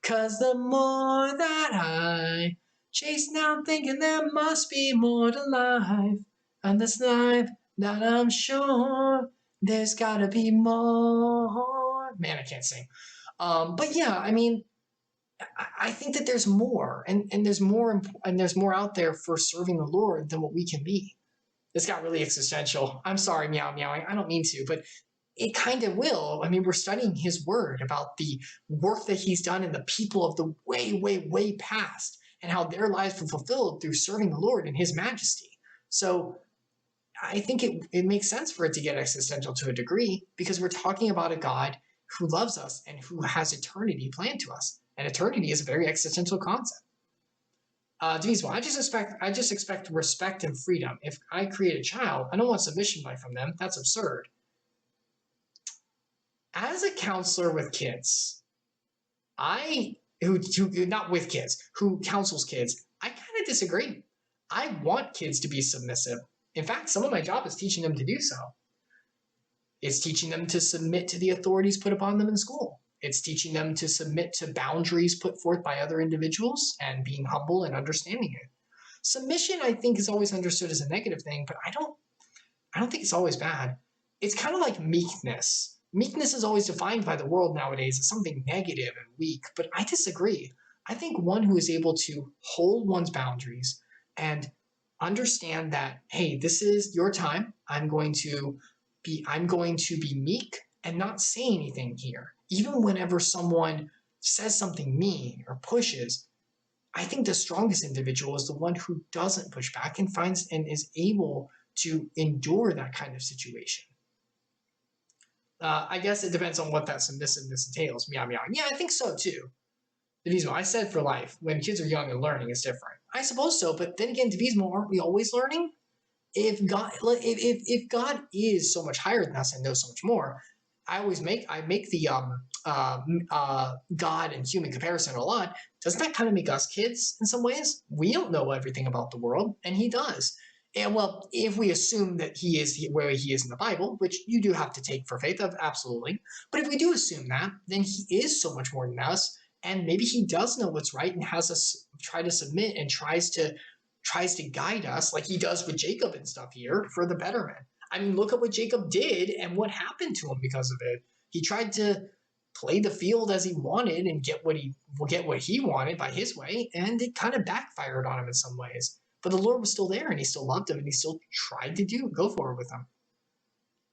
'Cause the more that I chase now, I'm thinking there must be more to life. And this life that I'm sure there's gotta be more. Man, I can't sing. But yeah, I mean, I think that there's more, and there's more, and there's more out there for serving the Lord than what we can be. This got really existential. I'm sorry, meowing. I don't mean to, but it kind of will. I mean, we're studying his word about the work that he's done and the people of the way, way, way past and how their lives were fulfilled through serving the Lord in his majesty. So I think it makes sense for it to get existential to a degree because we're talking about a God who loves us and who has eternity planned to us. And eternity is a very existential concept. Devismo, I just expect respect and freedom. If I create a child, I don't want submission from them. That's absurd. As a counselor with kids, not with kids, who counsels kids, I kind of disagree. I want kids to be submissive. In fact, some of my job is teaching them to do so. It's teaching them to submit to the authorities put upon them in school. It's teaching them to submit to boundaries put forth by other individuals and being humble and understanding it. Submission, I think, is always understood as a negative thing, but I don't think it's always bad. It's kind of like meekness. Meekness is always defined by the world nowadays as something negative and weak, but I disagree. I think one who is able to hold one's boundaries and understand that, hey, this is your time. I'm going to be meek and not say anything here. Even whenever someone says something mean or pushes, I think the strongest individual is the one who doesn't push back and finds and is able to endure that kind of situation. I guess it depends on what that submissiveness entails. Meow. Yeah, I think so too. Devismo, I said for life, when kids are young and learning, it's different. I suppose so, but then again, Devismo, aren't we always learning? If God is so much higher than us and knows so much more, I make the God and human comparison a lot. Doesn't that kind of make us kids in some ways? We don't know everything about the world, and he does. And well, if we assume that he is where he is in the Bible, which you do have to take for faith of, absolutely. But if we do assume that, then he is so much more than us, and maybe he does know what's right and has us try to submit and tries to guide us like he does with Jacob and stuff here for the betterment. I mean, look at what Jacob did and what happened to him because of it. He tried to play the field as he wanted and get what he wanted by his way, and it kind of backfired on him in some ways. But the Lord was still there, and he still loved him, and he still tried to go forward with him.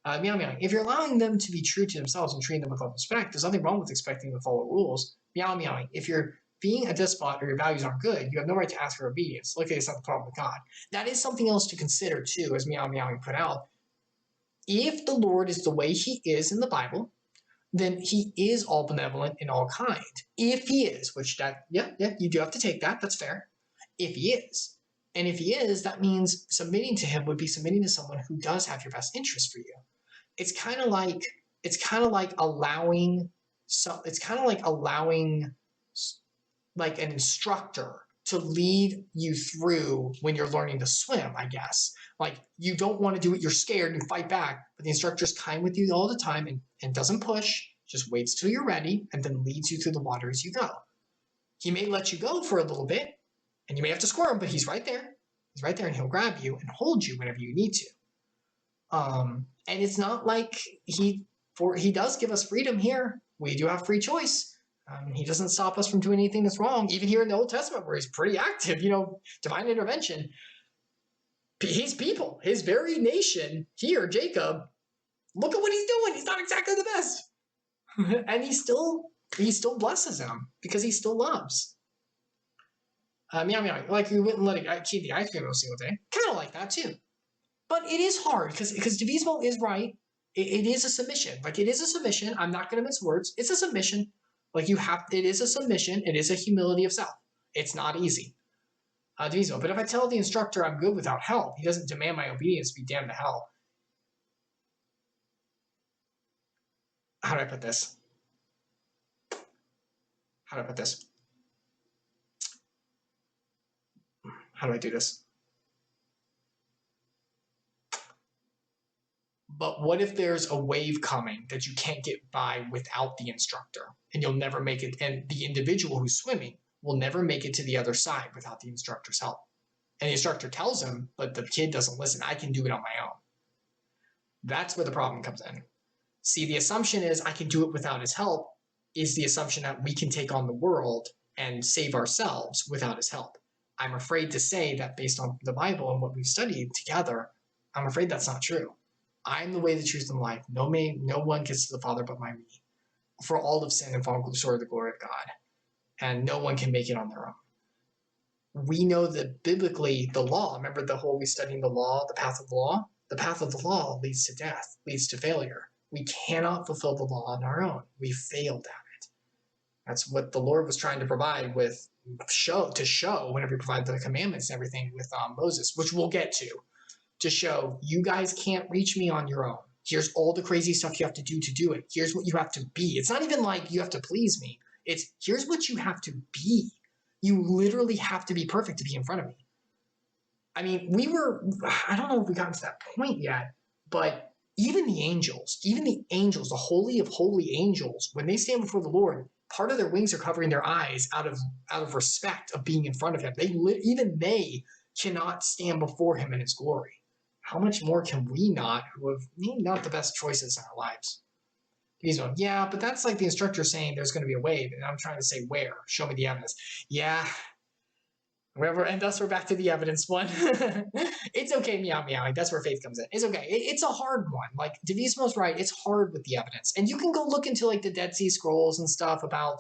Meow. If you're allowing them to be true to themselves and treating them with all respect, there's nothing wrong with expecting them to follow rules. Meow. If you're being a despot or your values aren't good, you have no right to ask for obedience. Look, it's not the problem with God. That is something else to consider too, as Meowing put out. If the Lord is the way he is in the Bible, then he is all benevolent and all kind. If he is, which you do have to take that. That's fair. If he is. And if he is, that means submitting to him would be submitting to someone who does have your best interest for you. It's kind of like allowing like an instructor to lead you through when you're learning to swim, I guess. Like, you don't want to do it, you're scared, you fight back, but the instructor's kind with you all the time and doesn't push, just waits till you're ready, and then leads you through the water as you go. He may let you go for a little bit, and you may have to squirm, but he's right there. He's right there, and he'll grab you and hold you whenever you need to. And it's not like he does give us freedom here. We do have free choice. He doesn't stop us from doing anything that's wrong. Even here in the Old Testament, where he's pretty active, divine intervention. His people, his very nation here, Jacob, look at what he's doing. He's not exactly the best. And he still blesses him because he still loves. Meow meow. Like we wouldn't let it keep the ice cream every single day. Kind of like that too. But it is hard because Devotional is right. It is a submission. Like it is a submission. I'm not going to mince words. It's a submission. Like it is a submission. It is a humility of self. It's not easy. Devotional. But if I tell the instructor I'm good without help, he doesn't demand my obedience to be damned to hell. How do I put this? How do I put this? How do I do this? But what if there's a wave coming that you can't get by without the instructor, and you'll never make it, and the individual who's swimming will never make it to the other side without the instructor's help. And the instructor tells him, but the kid doesn't listen. I can do it on my own. That's where the problem comes in. See, the assumption is I can do it without his help is the assumption that we can take on the world and save ourselves without his help. I'm afraid to say that based on the Bible and what we've studied together, I'm afraid that's not true. I'm the way, the truth, and life. No one gets to the Father but by me. For all of sin and fallen short of the glory of God. And no one can make it on their own. We know that biblically, the law, remember we studying the law, the path of the law? The path of the law leads to death, leads to failure. We cannot fulfill the law on our own. We failed at it. That's what the Lord was trying to provide to show whenever he provided the commandments and everything with Moses, which we'll get to show you guys can't reach me on your own. Here's all the crazy stuff you have to do it. Here's what you have to be. It's not even like you have to please me. It's here's what you have to be. You literally have to be perfect to be in front of me. I mean, I don't know if we got to that point yet, but even the angels, the holy of holy angels, when they stand before the Lord, part of their wings are covering their eyes out of respect of being in front of him. Even they cannot stand before him in his glory. How much more can we not, who have maybe not the best choices in our lives? He's going, yeah, but that's like the instructor saying there's going to be a wave, and I'm trying to say where? Show me the evidence. Yeah. And thus we're back to the evidence one. It's okay, meow meowing. That's where faith comes in. It's okay. It's a hard one. Like Devotional's right. It's hard with the evidence, and you can go look into like the Dead Sea Scrolls and stuff about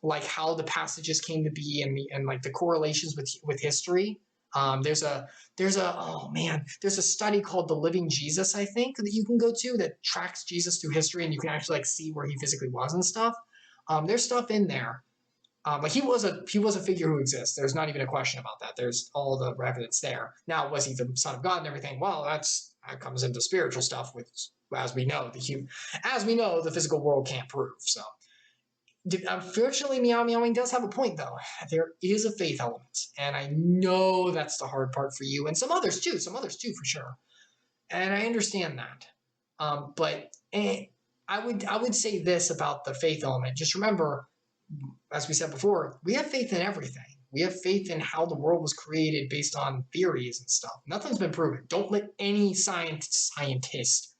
like how the passages came to be and like the correlations with history. There's a study called The Living Jesus, I think, that you can go to that tracks Jesus through history, and you can actually like see where he physically was and stuff. There's stuff in there. But he was a figure who exists. There's not even a question about that. There's all the evidence there. Now, was he the Son of God and everything? Well, that comes into spiritual stuff, which, as we know, the physical world can't prove. So, unfortunately, meow meowing does have a point, though. There is a faith element, and I know that's the hard part for you, and some others too, for sure. And I understand that. But I would say this about the faith element. Just remember, as we said before, we have faith in everything. We have faith in how the world was created based on theories and stuff. Nothing's been proven. Don't let any scientist,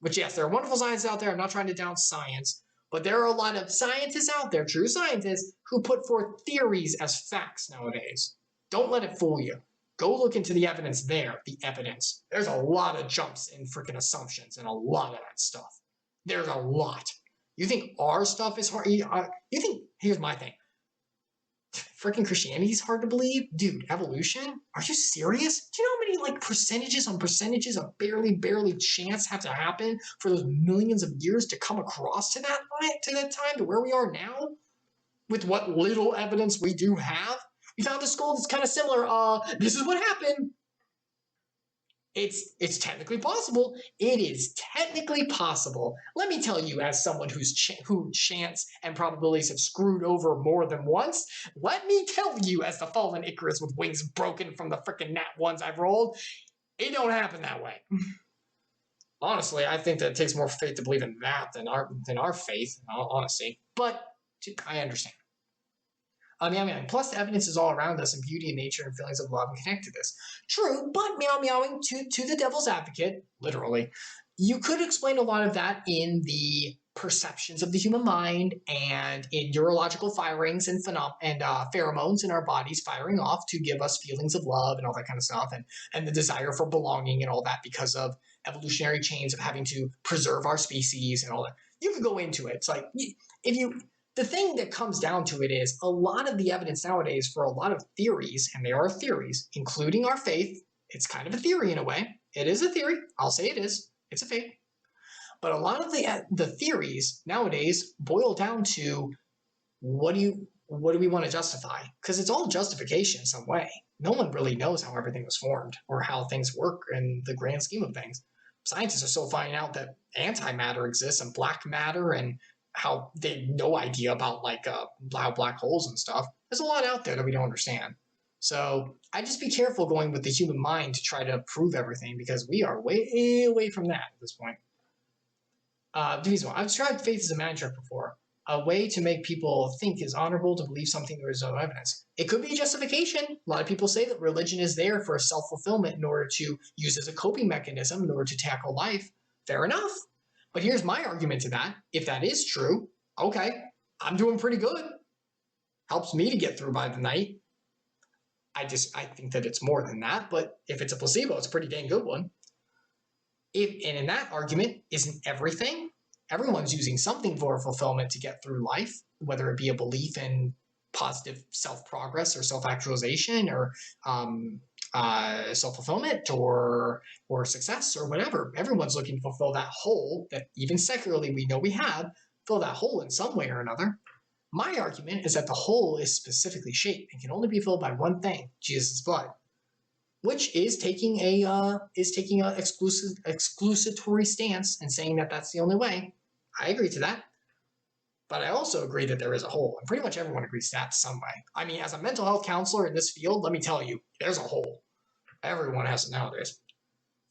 which, yes, there are wonderful scientists out there. I'm not trying to down science, but there are a lot of scientists out there, true scientists, who put forth theories as facts nowadays. Don't let it fool you. Go look into the evidence there, the evidence. There's a lot of jumps in freaking assumptions and a lot of that stuff. There's a lot. You think our stuff is hard? Here's my thing. Freaking Christianity is hard to believe? Dude, evolution? Are you serious? Do you know how many like percentages on percentages of barely chance have to happen for those millions of years to come across to that time, to where we are now? With what little evidence we do have? We found a skull that's kind of similar. This is what happened. It's technically possible. It is technically possible. Let me tell you, as someone who chance and probabilities have screwed over more than once, let me tell you, as the fallen Icarus with wings broken from the frickin' nat ones I've rolled, it don't happen that way. Honestly, I think that it takes more faith to believe in that than our faith, in all honesty. But I understand. Plus, the evidence is all around us, and beauty and nature and feelings of love and connect to this. True, but meowing to the devil's advocate, literally, you could explain a lot of that in the perceptions of the human mind and in neurological firings and pheromones in our bodies firing off to give us feelings of love and all that kind of stuff, and the desire for belonging and all that because of evolutionary chains of having to preserve our species and all that. You could go into it. It's like the thing that comes down to it is a lot of the evidence nowadays for a lot of theories, and they are theories, including our faith. It's kind of a theory in a way. It is a theory. I'll say it is. It's a faith. But a lot of the theories nowadays boil down to what do we want to justify? Because it's all justification in some way. No one really knows how everything was formed or how things work in the grand scheme of things. Scientists are still finding out that antimatter exists and black matter, and how they have no idea about how black holes and stuff. There's a lot out there that we don't understand. So I just be careful going with the human mind to try to prove everything, because we are way away from that at this point. I've described faith as a magic trick before. A way to make people think is honorable to believe something there is no evidence. It could be justification. A lot of people say that religion is there for self-fulfillment in order to use as a coping mechanism in order to tackle life. Fair enough. But here's my argument to that. If that is true, okay, I'm doing pretty good. Helps me to get through by the night. I think that it's more than that, but if it's a placebo, it's a pretty dang good one. And in that argument, isn't everything? Everyone's using something for fulfillment to get through life, whether it be a belief in positive self-progress or self-actualization or self-fulfillment or success or whatever. Everyone's looking to fulfill that hole that even secularly we know we have, fill that hole in some way or another. My argument is that the hole is specifically shaped and can only be filled by one thing, Jesus' blood, which is taking a exclusatory stance and saying that that's the only way. I agree to that. But I also agree that there is a hole, and pretty much everyone agrees to that some way. I mean, as a mental health counselor in this field, let me tell you, there's a hole. Everyone has it nowadays.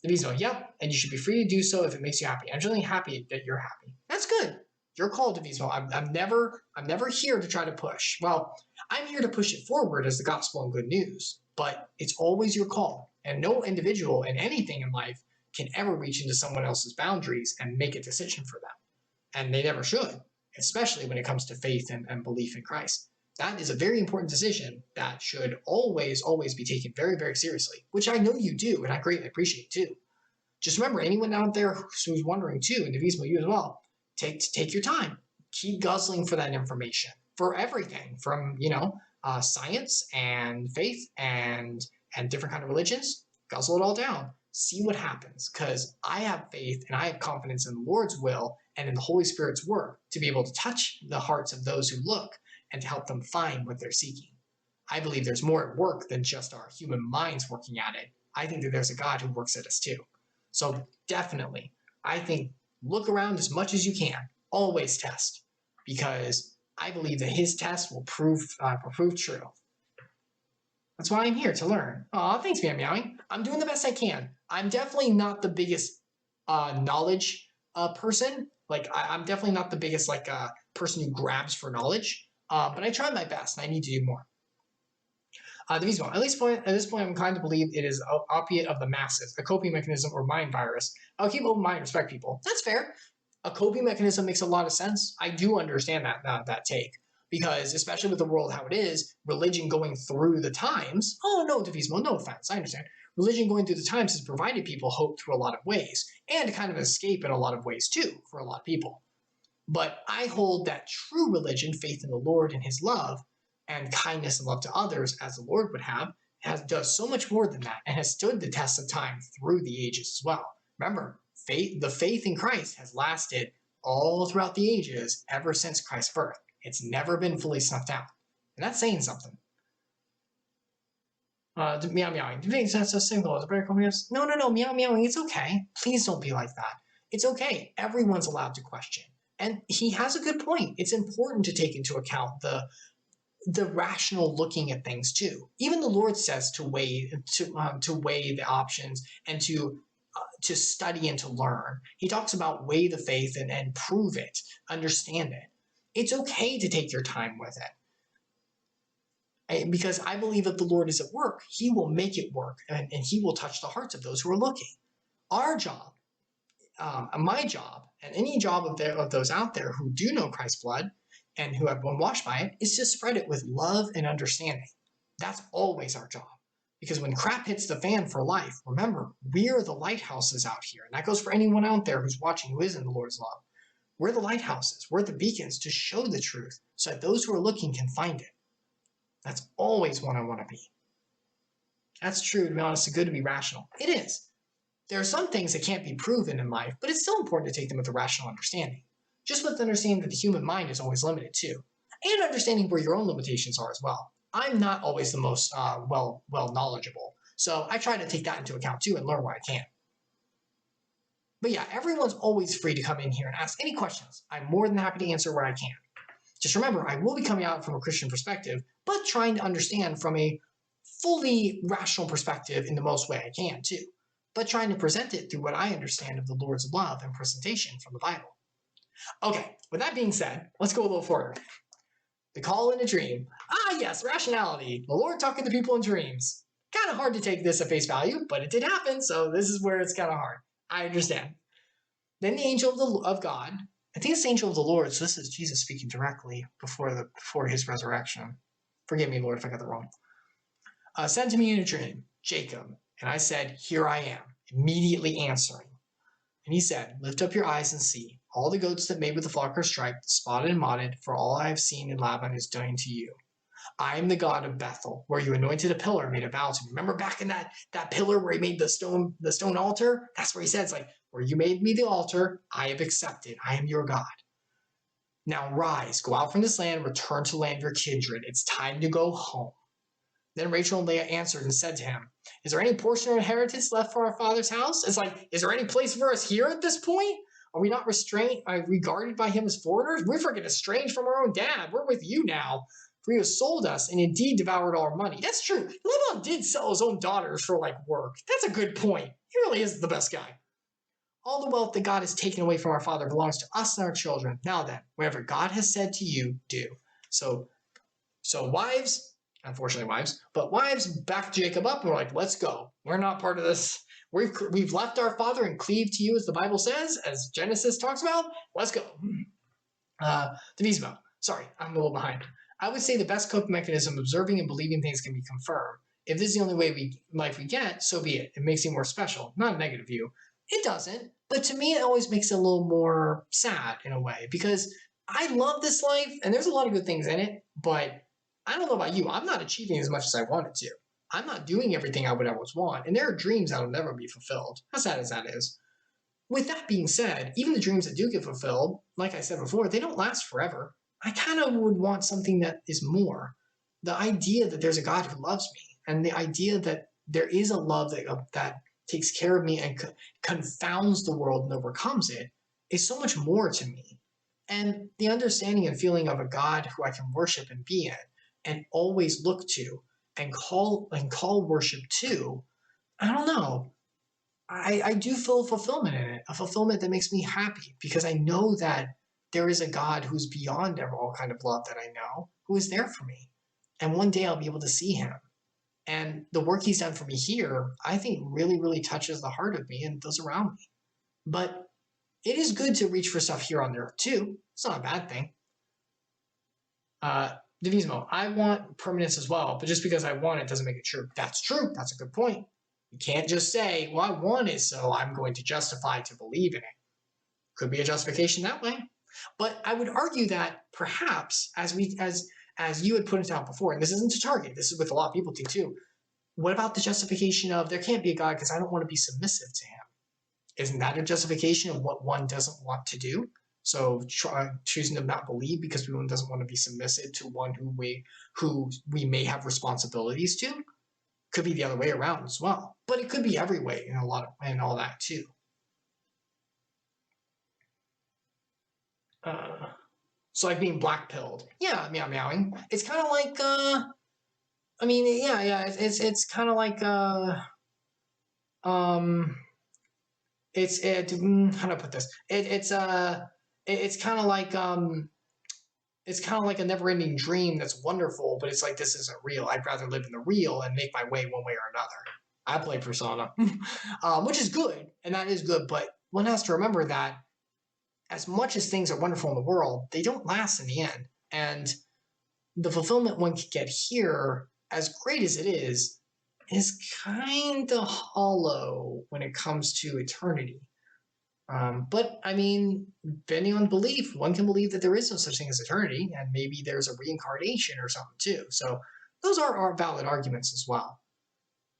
Devotional, yep, and you should be free to do so if it makes you happy. I'm generally happy that you're happy. That's good. You're called to Devotional. I'm never here to try to push. Well, I'm here to push it forward as the gospel and good news, but it's always your call. And no individual in anything in life can ever reach into someone else's boundaries and make a decision for them. And they never should, especially when it comes to faith and belief in Christ. That is a very important decision that should always be taken very, very seriously, which I know you do, and I greatly appreciate too. Just remember, anyone out there who's wondering too, and Devotional, you as well, take your time. Keep guzzling for that information, for everything from, science and faith and different kind of religions. Guzzle it all down. See what happens, because I have faith and I have confidence in the Lord's will and in the Holy Spirit's work to be able to touch the hearts of those who look and to help them find what they're seeking. I believe there's more at work than just our human minds working at it. I think that there's a God who works at us too. So definitely, I think look around as much as you can. Always test, because I believe that his test will prove true. That's why I'm here, to learn. Aw, thanks, Meowing. I'm doing the best I can. I'm definitely not the biggest knowledge person. I'm definitely not the biggest person who grabs for knowledge. But I try my best, and I need to do more. At this point, I'm inclined to believe it is an opiate of the masses, a coping mechanism or mind virus. I'll keep open mind, respect people. That's fair. A coping mechanism makes a lot of sense. I do understand that take. Because especially with the world how it is, religion going through the times, no offense, I understand. Religion going through the times has provided people hope through a lot of ways, and kind of escape in a lot of ways too, for a lot of people. But I hold that true religion, faith in the Lord and his love, and kindness and love to others, as the Lord would have, does so much more than that, and has stood the test of time through the ages as well. Remember, the faith in Christ has lasted all throughout the ages, ever since Christ's birth. It's never been fully snuffed out. And that's saying something. Meowing. Do you think that's so simple? Is it better company? No, meowing. It's okay. Please don't be like that. It's okay. Everyone's allowed to question. And he has a good point. It's important to take into account the rational looking at things too. Even the Lord says to weigh the options and to study and to learn. He talks about weigh the faith and prove it, understand it. It's okay to take your time with it. Because I believe if the Lord is at work, he will make it work, and he will touch the hearts of those who are looking. Our job my job and any job of those out there who do know Christ's blood and who have been washed by it is to spread it with love and understanding. That's always our job. Because when crap hits the fan for life, remember, we're the lighthouses out here. And that goes for anyone out there who's watching who is in the Lord's love. We're the lighthouses. We're the beacons to show the truth so that those who are looking can find it. That's always what I want to be. That's true, to be honest. It's good to be rational. It is. There are some things that can't be proven in life, but it's still important to take them with a rational understanding. Just with understanding that the human mind is always limited too. And understanding where your own limitations are as well. I'm not always the most well knowledgeable. So I try to take that into account too and learn what I can. But yeah, everyone's always free to come in here and ask any questions. I'm more than happy to answer where I can. Just remember, I will be coming out from a Christian perspective, but trying to understand from a fully rational perspective in the most way I can too. But trying to present it through what I understand of the Lord's love and presentation from the Bible. Okay, with that being said, let's go a little further. The call in a dream. Ah, yes, rationality. The Lord talking to people in dreams. Kind of hard to take this at face value, but it did happen, so this is where it's kind of hard. I understand. Then the angel of God, I think it's the angel of the Lord, so this is Jesus speaking directly before his resurrection. Forgive me, Lord, if I got that wrong. Said to me in a dream, Jacob, and I said, here I am, immediately answering. And he said, lift up your eyes and see. All the goats that made with the flock are striped, spotted and mottled, for all I have seen in Laban is done to you. I am the God of Bethel, where you anointed a pillar and made a vow to me. Remember back in that pillar where he made the stone altar? That's where he says, like, where you made me the altar, I have accepted. I am your God. Now rise, go out from this land, return to the land of your kindred. It's time to go home. Then Rachel and Leah answered and said to him, is there any portion or inheritance left for our father's house? It's like, is there any place for us here at this point? Are we not regarded by him as foreigners? We're freaking estranged from our own dad. We're with you now. For he has sold us and indeed devoured all our money. That's true. Laban did sell his own daughters for work. That's a good point. He really is the best guy. All the wealth that God has taken away from our father belongs to us and our children. Now then, whatever God has said to you, do. So wives, unfortunately wives, but wives backed Jacob up and were like, let's go. We're not part of this. We've left our father and cleaved to you, as the Bible says, as Genesis talks about. Let's go. Devotional. Sorry, I'm a little behind. I would say the best coping mechanism, observing and believing things can be confirmed. If this is the only way life we get, so be it. It makes you more special. Not a negative view. It doesn't. But to me, it always makes it a little more sad in a way, because I love this life and there's a lot of good things in it, but I don't know about you. I'm not achieving as much as I wanted to. I'm not doing everything I would always want. And there are dreams that will never be fulfilled. As sad as that is. With that being said, even the dreams that do get fulfilled, like I said before, they don't last forever. I kind of would want something that is more. The idea that there's a God who loves me, and the idea that there is a love that takes care of me and confounds the world and overcomes it, is so much more to me. And the understanding and feeling of a God who I can worship and be in, and always look to, and call worship to, I don't know. I do feel fulfillment in it, a fulfillment that makes me happy, because I know that there is a God who's beyond all kind of love that I know, who is there for me. And one day I'll be able to see him. And the work he's done for me here, I think really, really touches the heart of me and those around me. But it is good to reach for stuff here on earth too. It's not a bad thing. Devotional. I want permanence as well, but just because I want it doesn't make it true. That's true. That's a good point. You can't just say, well, I want it, so I'm going to justify to believe in it. Could be a justification that way. But I would argue that perhaps, as you had put it out before, and this isn't to target, this is with a lot of people too, what about the justification of there can't be a God because I don't want to be submissive to him? Isn't that a justification of what one doesn't want to do? So choosing to not believe because one doesn't want to be submissive to one who we may have responsibilities to? Could be the other way around as well. But it could be every way in all that too. So like being black-pilled. Yeah, meowing. It's kind of like, it's kind of like, how do I put this? It's kind of like, it's kind of like a never-ending dream that's wonderful, but it's like, this isn't real. I'd rather live in the real and make my way one way or another. I play Persona, which is good, and that is good, but one has to remember that as much as things are wonderful in the world, they don't last in the end. And the fulfillment one could get here, as great as it is kind of hollow when it comes to eternity. But I mean, depending on belief, one can believe that there is no such thing as eternity, and maybe there's a reincarnation or something too. So those are valid arguments as well.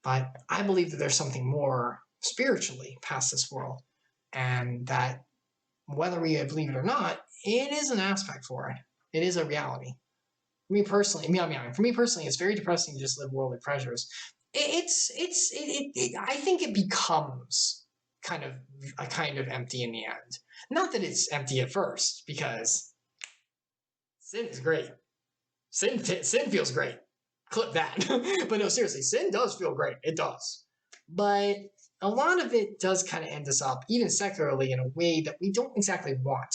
But I believe that there's something more spiritually past this world, and that whether we believe it or not, it is an aspect for it. It is a reality. For me personally, it's very depressing to just live worldly pleasures. I think it becomes kind of empty in the end. Not that it's empty at first, because sin is great. Sin feels great. Clip that. But no, seriously, sin does feel great. It does. But a lot of it does kind of end us up, even secularly, in a way that we don't exactly want.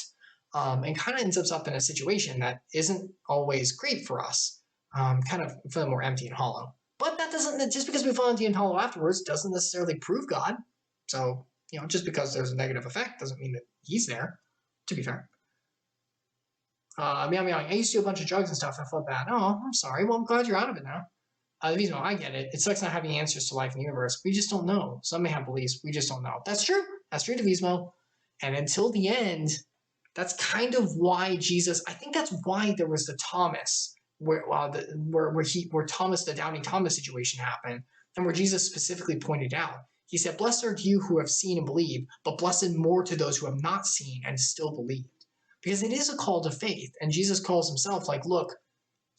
And kind of ends us up in a situation that isn't always great for us. Kind of feel more empty and hollow. But that doesn't, just because we feel empty and hollow afterwards, doesn't necessarily prove God. So, just because there's a negative effect doesn't mean that he's there, to be fair. I used to do a bunch of drugs and stuff, and I felt bad. Oh, I'm sorry. Well, I'm glad you're out of it now. Devotional, I get it. It sucks not having answers to life in the universe. We just don't know. Some may have beliefs. We just don't know. That's true. That's true, Devotional. And until the end, that's kind of why Jesus, I think that's why there was the Thomas, where Thomas, the doubting Thomas situation happened, and where Jesus specifically pointed out, he said, "Blessed are you who have seen and believe, but blessed more to those who have not seen and still believed." Because it is a call to faith. And Jesus calls himself like, look,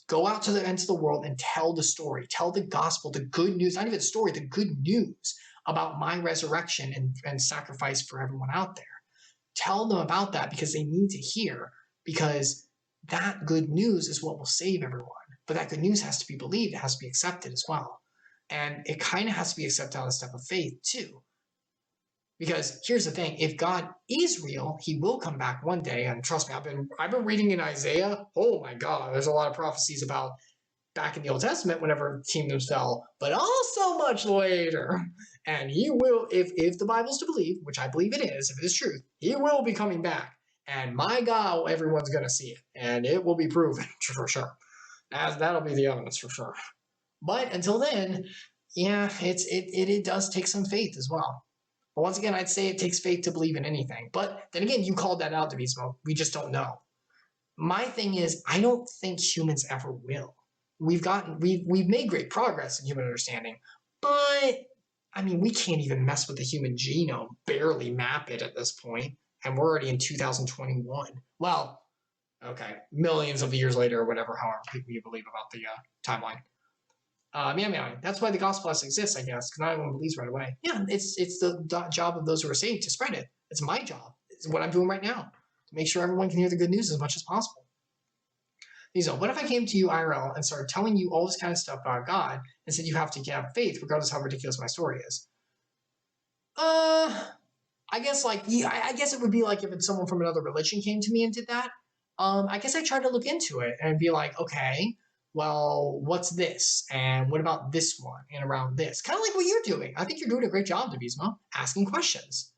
go out to the ends of the world and tell the story. Tell the gospel, the good news, not even the story, the good news about my resurrection and sacrifice for everyone out there. Tell them about that, because they need to hear, because that good news is what will save everyone. But that good news has to be believed. It has to be accepted as well. And it kind of has to be accepted on the step of faith too. Because here's the thing, if God is real, he will come back one day. And trust me, I've been reading in Isaiah. Oh my God, there's a lot of prophecies about back in the Old Testament whenever kingdoms fell, but also much later. And he will, if the Bible's to believe, which I believe it is, if it is truth, he will be coming back. And my God, everyone's going to see it. And it will be proven for sure. That'll be the evidence for sure. But until then, yeah, it does take some faith as well. But once again, I'd say it takes faith to believe in anything. But then again, you called that out, Devotional. We just don't know. My thing is, I don't think humans ever will. We've made great progress in human understanding, but I mean, we can't even mess with the human genome, barely map it at this point, and we're already in 2021. Well, okay, millions of years later or whatever, however you believe about the timeline. That's why the gospel has to exist, I guess, because not everyone believes right away. Yeah, it's the job of those who are saved to spread it. It's my job. It's what I'm doing right now, to make sure everyone can hear the good news as much as possible. So what if I came to you IRL and started telling you all this kind of stuff about God and said you have to have faith regardless of how ridiculous my story is? I guess I guess it would be like if someone from another religion came to me and did that. I guess I tried to look into it and be like, okay, well, what's this? And what about this one? And around this? Kind of like what you're doing. I think you're doing a great job, Devotional, asking questions.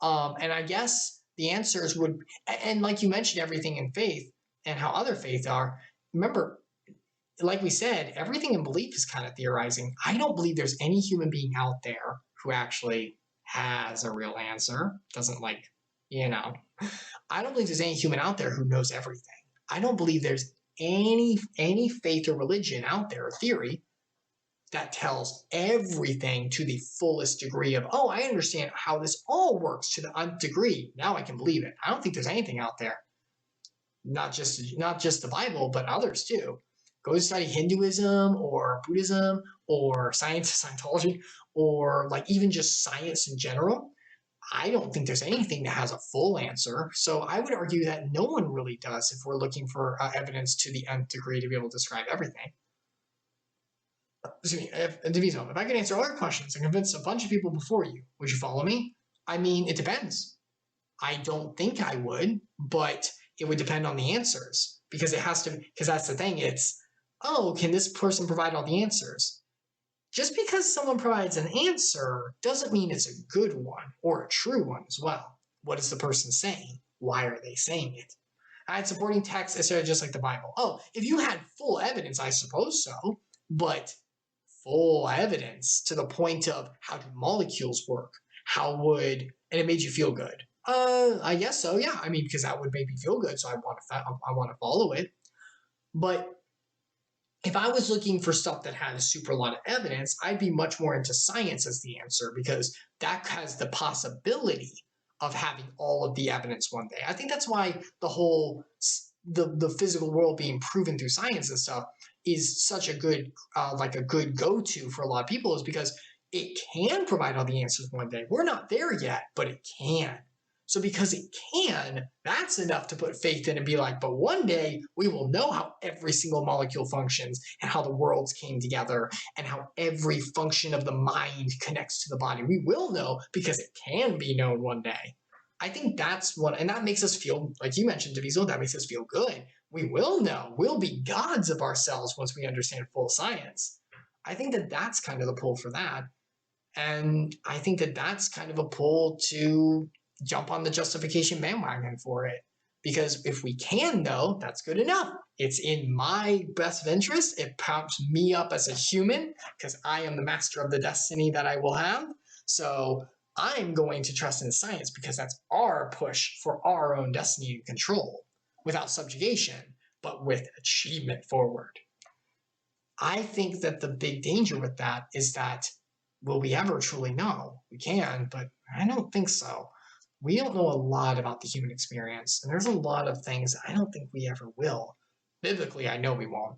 And I guess the answers would, and like you mentioned, everything in faith and how other faiths are. Remember, like we said, everything in belief is kind of theorizing. I don't believe there's any human being out there who actually has a real answer. Doesn't I don't believe there's any human out there who knows everything. I don't believe there's any faith or religion out there, or theory, that tells everything to the fullest degree of, oh, I understand how this all works to the nth degree. Now I can believe it. I don't think there's anything out there. Not just the Bible, but others too. Go study Hinduism or Buddhism or Scientology, or like even just science in general. I don't think there's anything that has a full answer. So I would argue that no one really does if we're looking for evidence to the nth degree to be able to describe everything. Excuse me, if I could answer all your questions and convince a bunch of people before you, would you follow me? I mean, it depends. I don't think I would, but it would depend on the answers, because it has to, because that's the thing. It's, oh, can this person provide all the answers? Just because someone provides an answer doesn't mean it's a good one or a true one as well. what is the person saying? Why are they saying it? I had supporting text instead of just like the Bible. Oh, if you had full evidence, I suppose so, but full evidence to the point of how do molecules work? And it made you feel good. I guess so, yeah. I mean, because that would make me feel good, so I want to follow it. But if I was looking for stuff that had a super lot of evidence, I'd be much more into science as the answer, because that has the possibility of having all of the evidence one day. I think that's why the whole the physical world being proven through science and stuff is such a good a good go-to for a lot of people, is because it can provide all the answers one day. We're not there yet, but it can. So because it can, that's enough to put faith in and be like, but one day we will know how every single molecule functions and how the worlds came together and how every function of the mind connects to the body. We will know because it can be known one day. I think that's what, and that makes us feel, like you mentioned, Devotional, that makes us feel good. We will know. We'll be gods of ourselves once we understand full science. I think that that's kind of the pull for that. And I think that that's kind of a pull to jump on the justification bandwagon for it. Because if we can know, that's good enough. It's in my best interest. It prompts me up as a human because I am the master of the destiny that I will have. So I'm going to trust in science because that's our push for our own destiny and control without subjugation, but with achievement forward. I think that the big danger with that is that will we ever truly know? We can, but I don't think so. We don't know a lot about the human experience, and there's a lot of things I don't think we ever will. Biblically, I know we won't,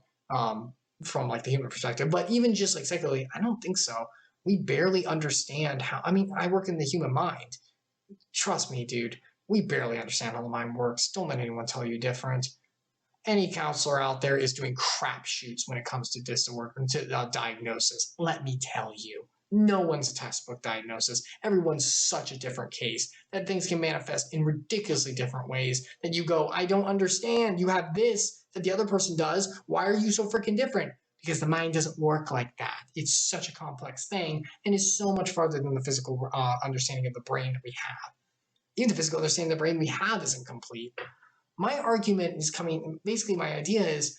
from like the human perspective, but even just like secularly, I don't think so. We barely understand how, I mean, I work in the human mind. Trust me, dude, we barely understand how the mind works. Don't let anyone tell you different. Any counselor out there is doing crapshoots when it comes to diagnosis. Let me tell you. No one's a textbook diagnosis. Everyone's such a different case that things can manifest in ridiculously different ways that you go, I don't understand. You have this that the other person does. Why are you so freaking different? Because the mind doesn't work like that. It's such a complex thing and is so much farther than the physical understanding of the brain that we have. Even the physical understanding of the brain we have isn't complete. My argument is basically my idea is,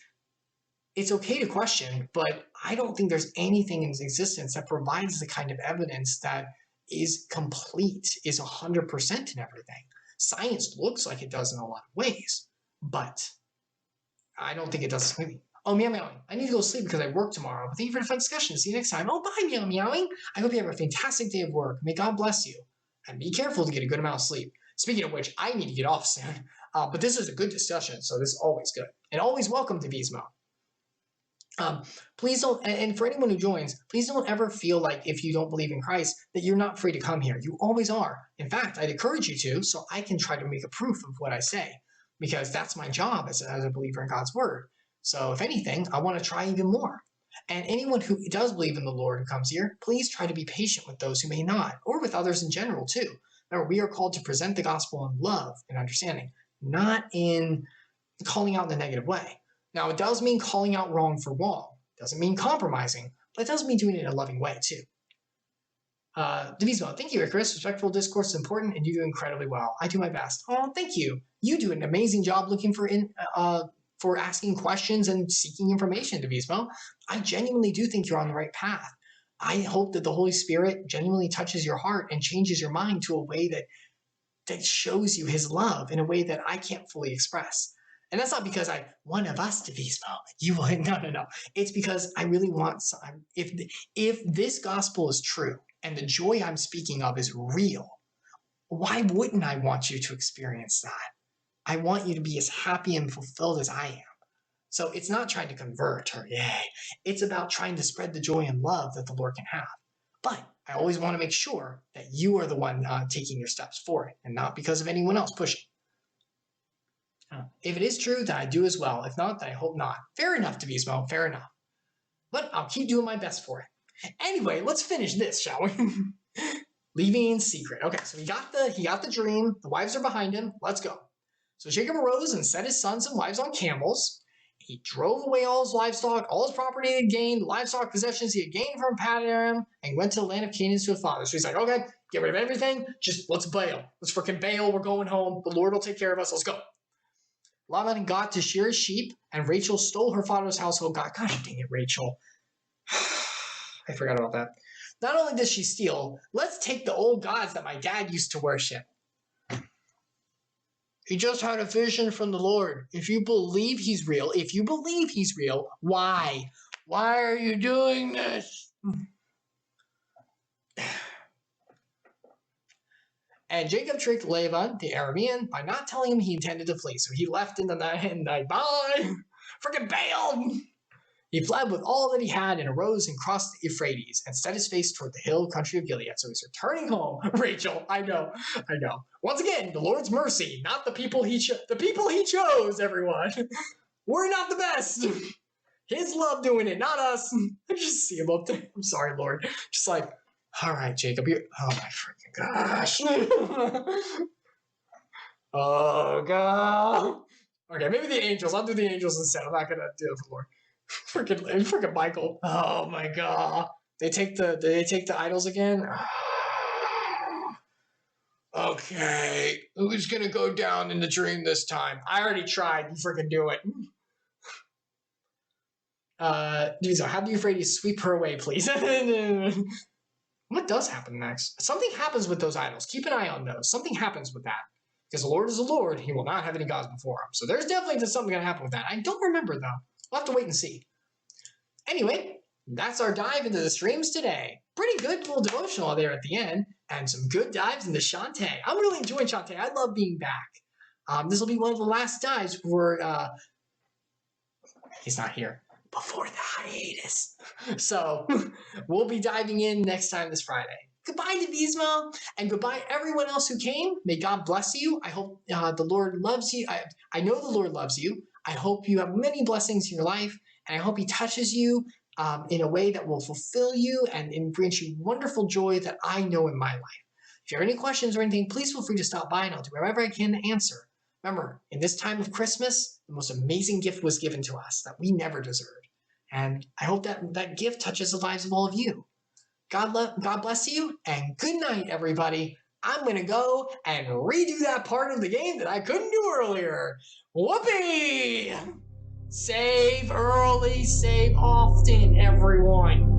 it's okay to question, but I don't think there's anything in existence that provides the kind of evidence that is complete, is 100% in everything. Science looks like it does in a lot of ways, but I don't think it does completely. Oh, meow meowing. I need to go sleep because I work tomorrow. But thank you for the fun discussion. See you next time. Oh, bye, meow meowing. I hope you have a fantastic day of work. May God bless you. And be careful to get a good amount of sleep. Speaking of which, I need to get off soon. But this is a good discussion, so this is always good. And always welcome to Devotional. Please don't, and for anyone who joins, please don't ever feel like if you don't believe in Christ that you're not free to come here. You always are. In fact, I'd encourage you to, so I can try to make a proof of what I say, because that's my job as a believer in God's word. So if anything, I want to try even more. And anyone who does believe in the Lord who comes here, please try to be patient with those who may not, or with others in general too. Remember, we are called to present the gospel in love and understanding, not in calling out in a negative way. Now, it does mean calling out wrong for wrong. It doesn't mean compromising, but it does mean doing it in a loving way, too. Devotional, thank you, Icarus. Respectful discourse is important, and you do incredibly well. I do my best. Oh, thank you. You do an amazing job looking for asking questions and seeking information, Devotional. I genuinely do think you're on the right path. I hope that the Holy Spirit genuinely touches your heart and changes your mind to a way that shows you his love in a way that I can't fully express. And that's not because I one of us to be small. You would no. It's because I really want some. If this gospel is true and the joy I'm speaking of is real, why wouldn't I want you to experience that? I want you to be as happy and fulfilled as I am. So it's not trying to convert or yay. It's about trying to spread the joy and love that the Lord can have. But I always want to make sure that you are the one taking your steps for it and not because of anyone else pushing. If it is true, then I do as well. If not, then I hope not. Fair enough, Devotional. Fair enough. But I'll keep doing my best for it. Anyway, let's finish this, shall we? Leaving in secret. Okay, so he got the dream. The wives are behind him. Let's go. So Jacob arose and set his sons and wives on camels. He drove away all his livestock, all his property he had gained, livestock possessions he had gained from Paddan, and went to the land of Canaan to his father. So he's like, okay, Get rid of everything. Just let's bail. Let's freaking bail. We're going home. The Lord will take care of us. Let's go. Laban got to shear his sheep, and Rachel stole her father's household. God dang it, Rachel. I forgot about that. Not only does she steal, let's take the old gods that my dad used to worship. He just had a vision from the Lord. If you believe he's real, why? Why are you doing this? And Jacob tricked Laban, the Aramean, by not telling him he intended to flee. So he left in the night. Bye! Freaking bailed! He fled with all that he had and arose and crossed the Euphrates and set his face toward the hill country of Gilead. So he's returning home. Rachel, I know. Once again, the Lord's mercy, not the people he chose. The people he chose, everyone. We're not the best. His love doing it, not us. I just see him up there. I'm sorry, Lord. Just like, all right, Jacob, you're... Oh, my freaking gosh. Oh, God. Okay, maybe the angels. I'll do the angels instead. I'm not going to do it for Lord. Freaking Michael. Oh, my God. They take the idols again? Okay. Who's going to go down in the dream this time? I already tried. You freaking do it. Dudes, have the Euphrates sweep her away, please. What does happen next? Something happens with those idols. Keep an eye on those. Something happens with that. Because the Lord is the Lord. He will not have any gods before him. So there's definitely something going to happen with that. I don't remember, though. We'll have to wait and see. Anyway, that's our dive into the streams today. Pretty good little devotional there at the end. And some good dives into Shantae. I'm really enjoying Shantae. I love being back. This will be one of the last dives where he's not here. Before the hiatus. So we'll be diving in next time this Friday. Goodbye, Devotional, and goodbye everyone else who came. May God bless you. I hope the Lord loves you. I know the Lord loves you. I hope you have many blessings in your life, and I hope he touches you in a way that will fulfill you and brings you wonderful joy that I know in my life. If you have any questions or anything, please feel free to stop by and I'll do whatever I can to answer. Remember, in this time of Christmas, the most amazing gift was given to us that we never deserved. And I hope that gift touches the lives of all of you. God bless you, and good night, everybody. I'm going to go and redo that part of the game that I couldn't do earlier. Whoopee! Save early, save often, everyone.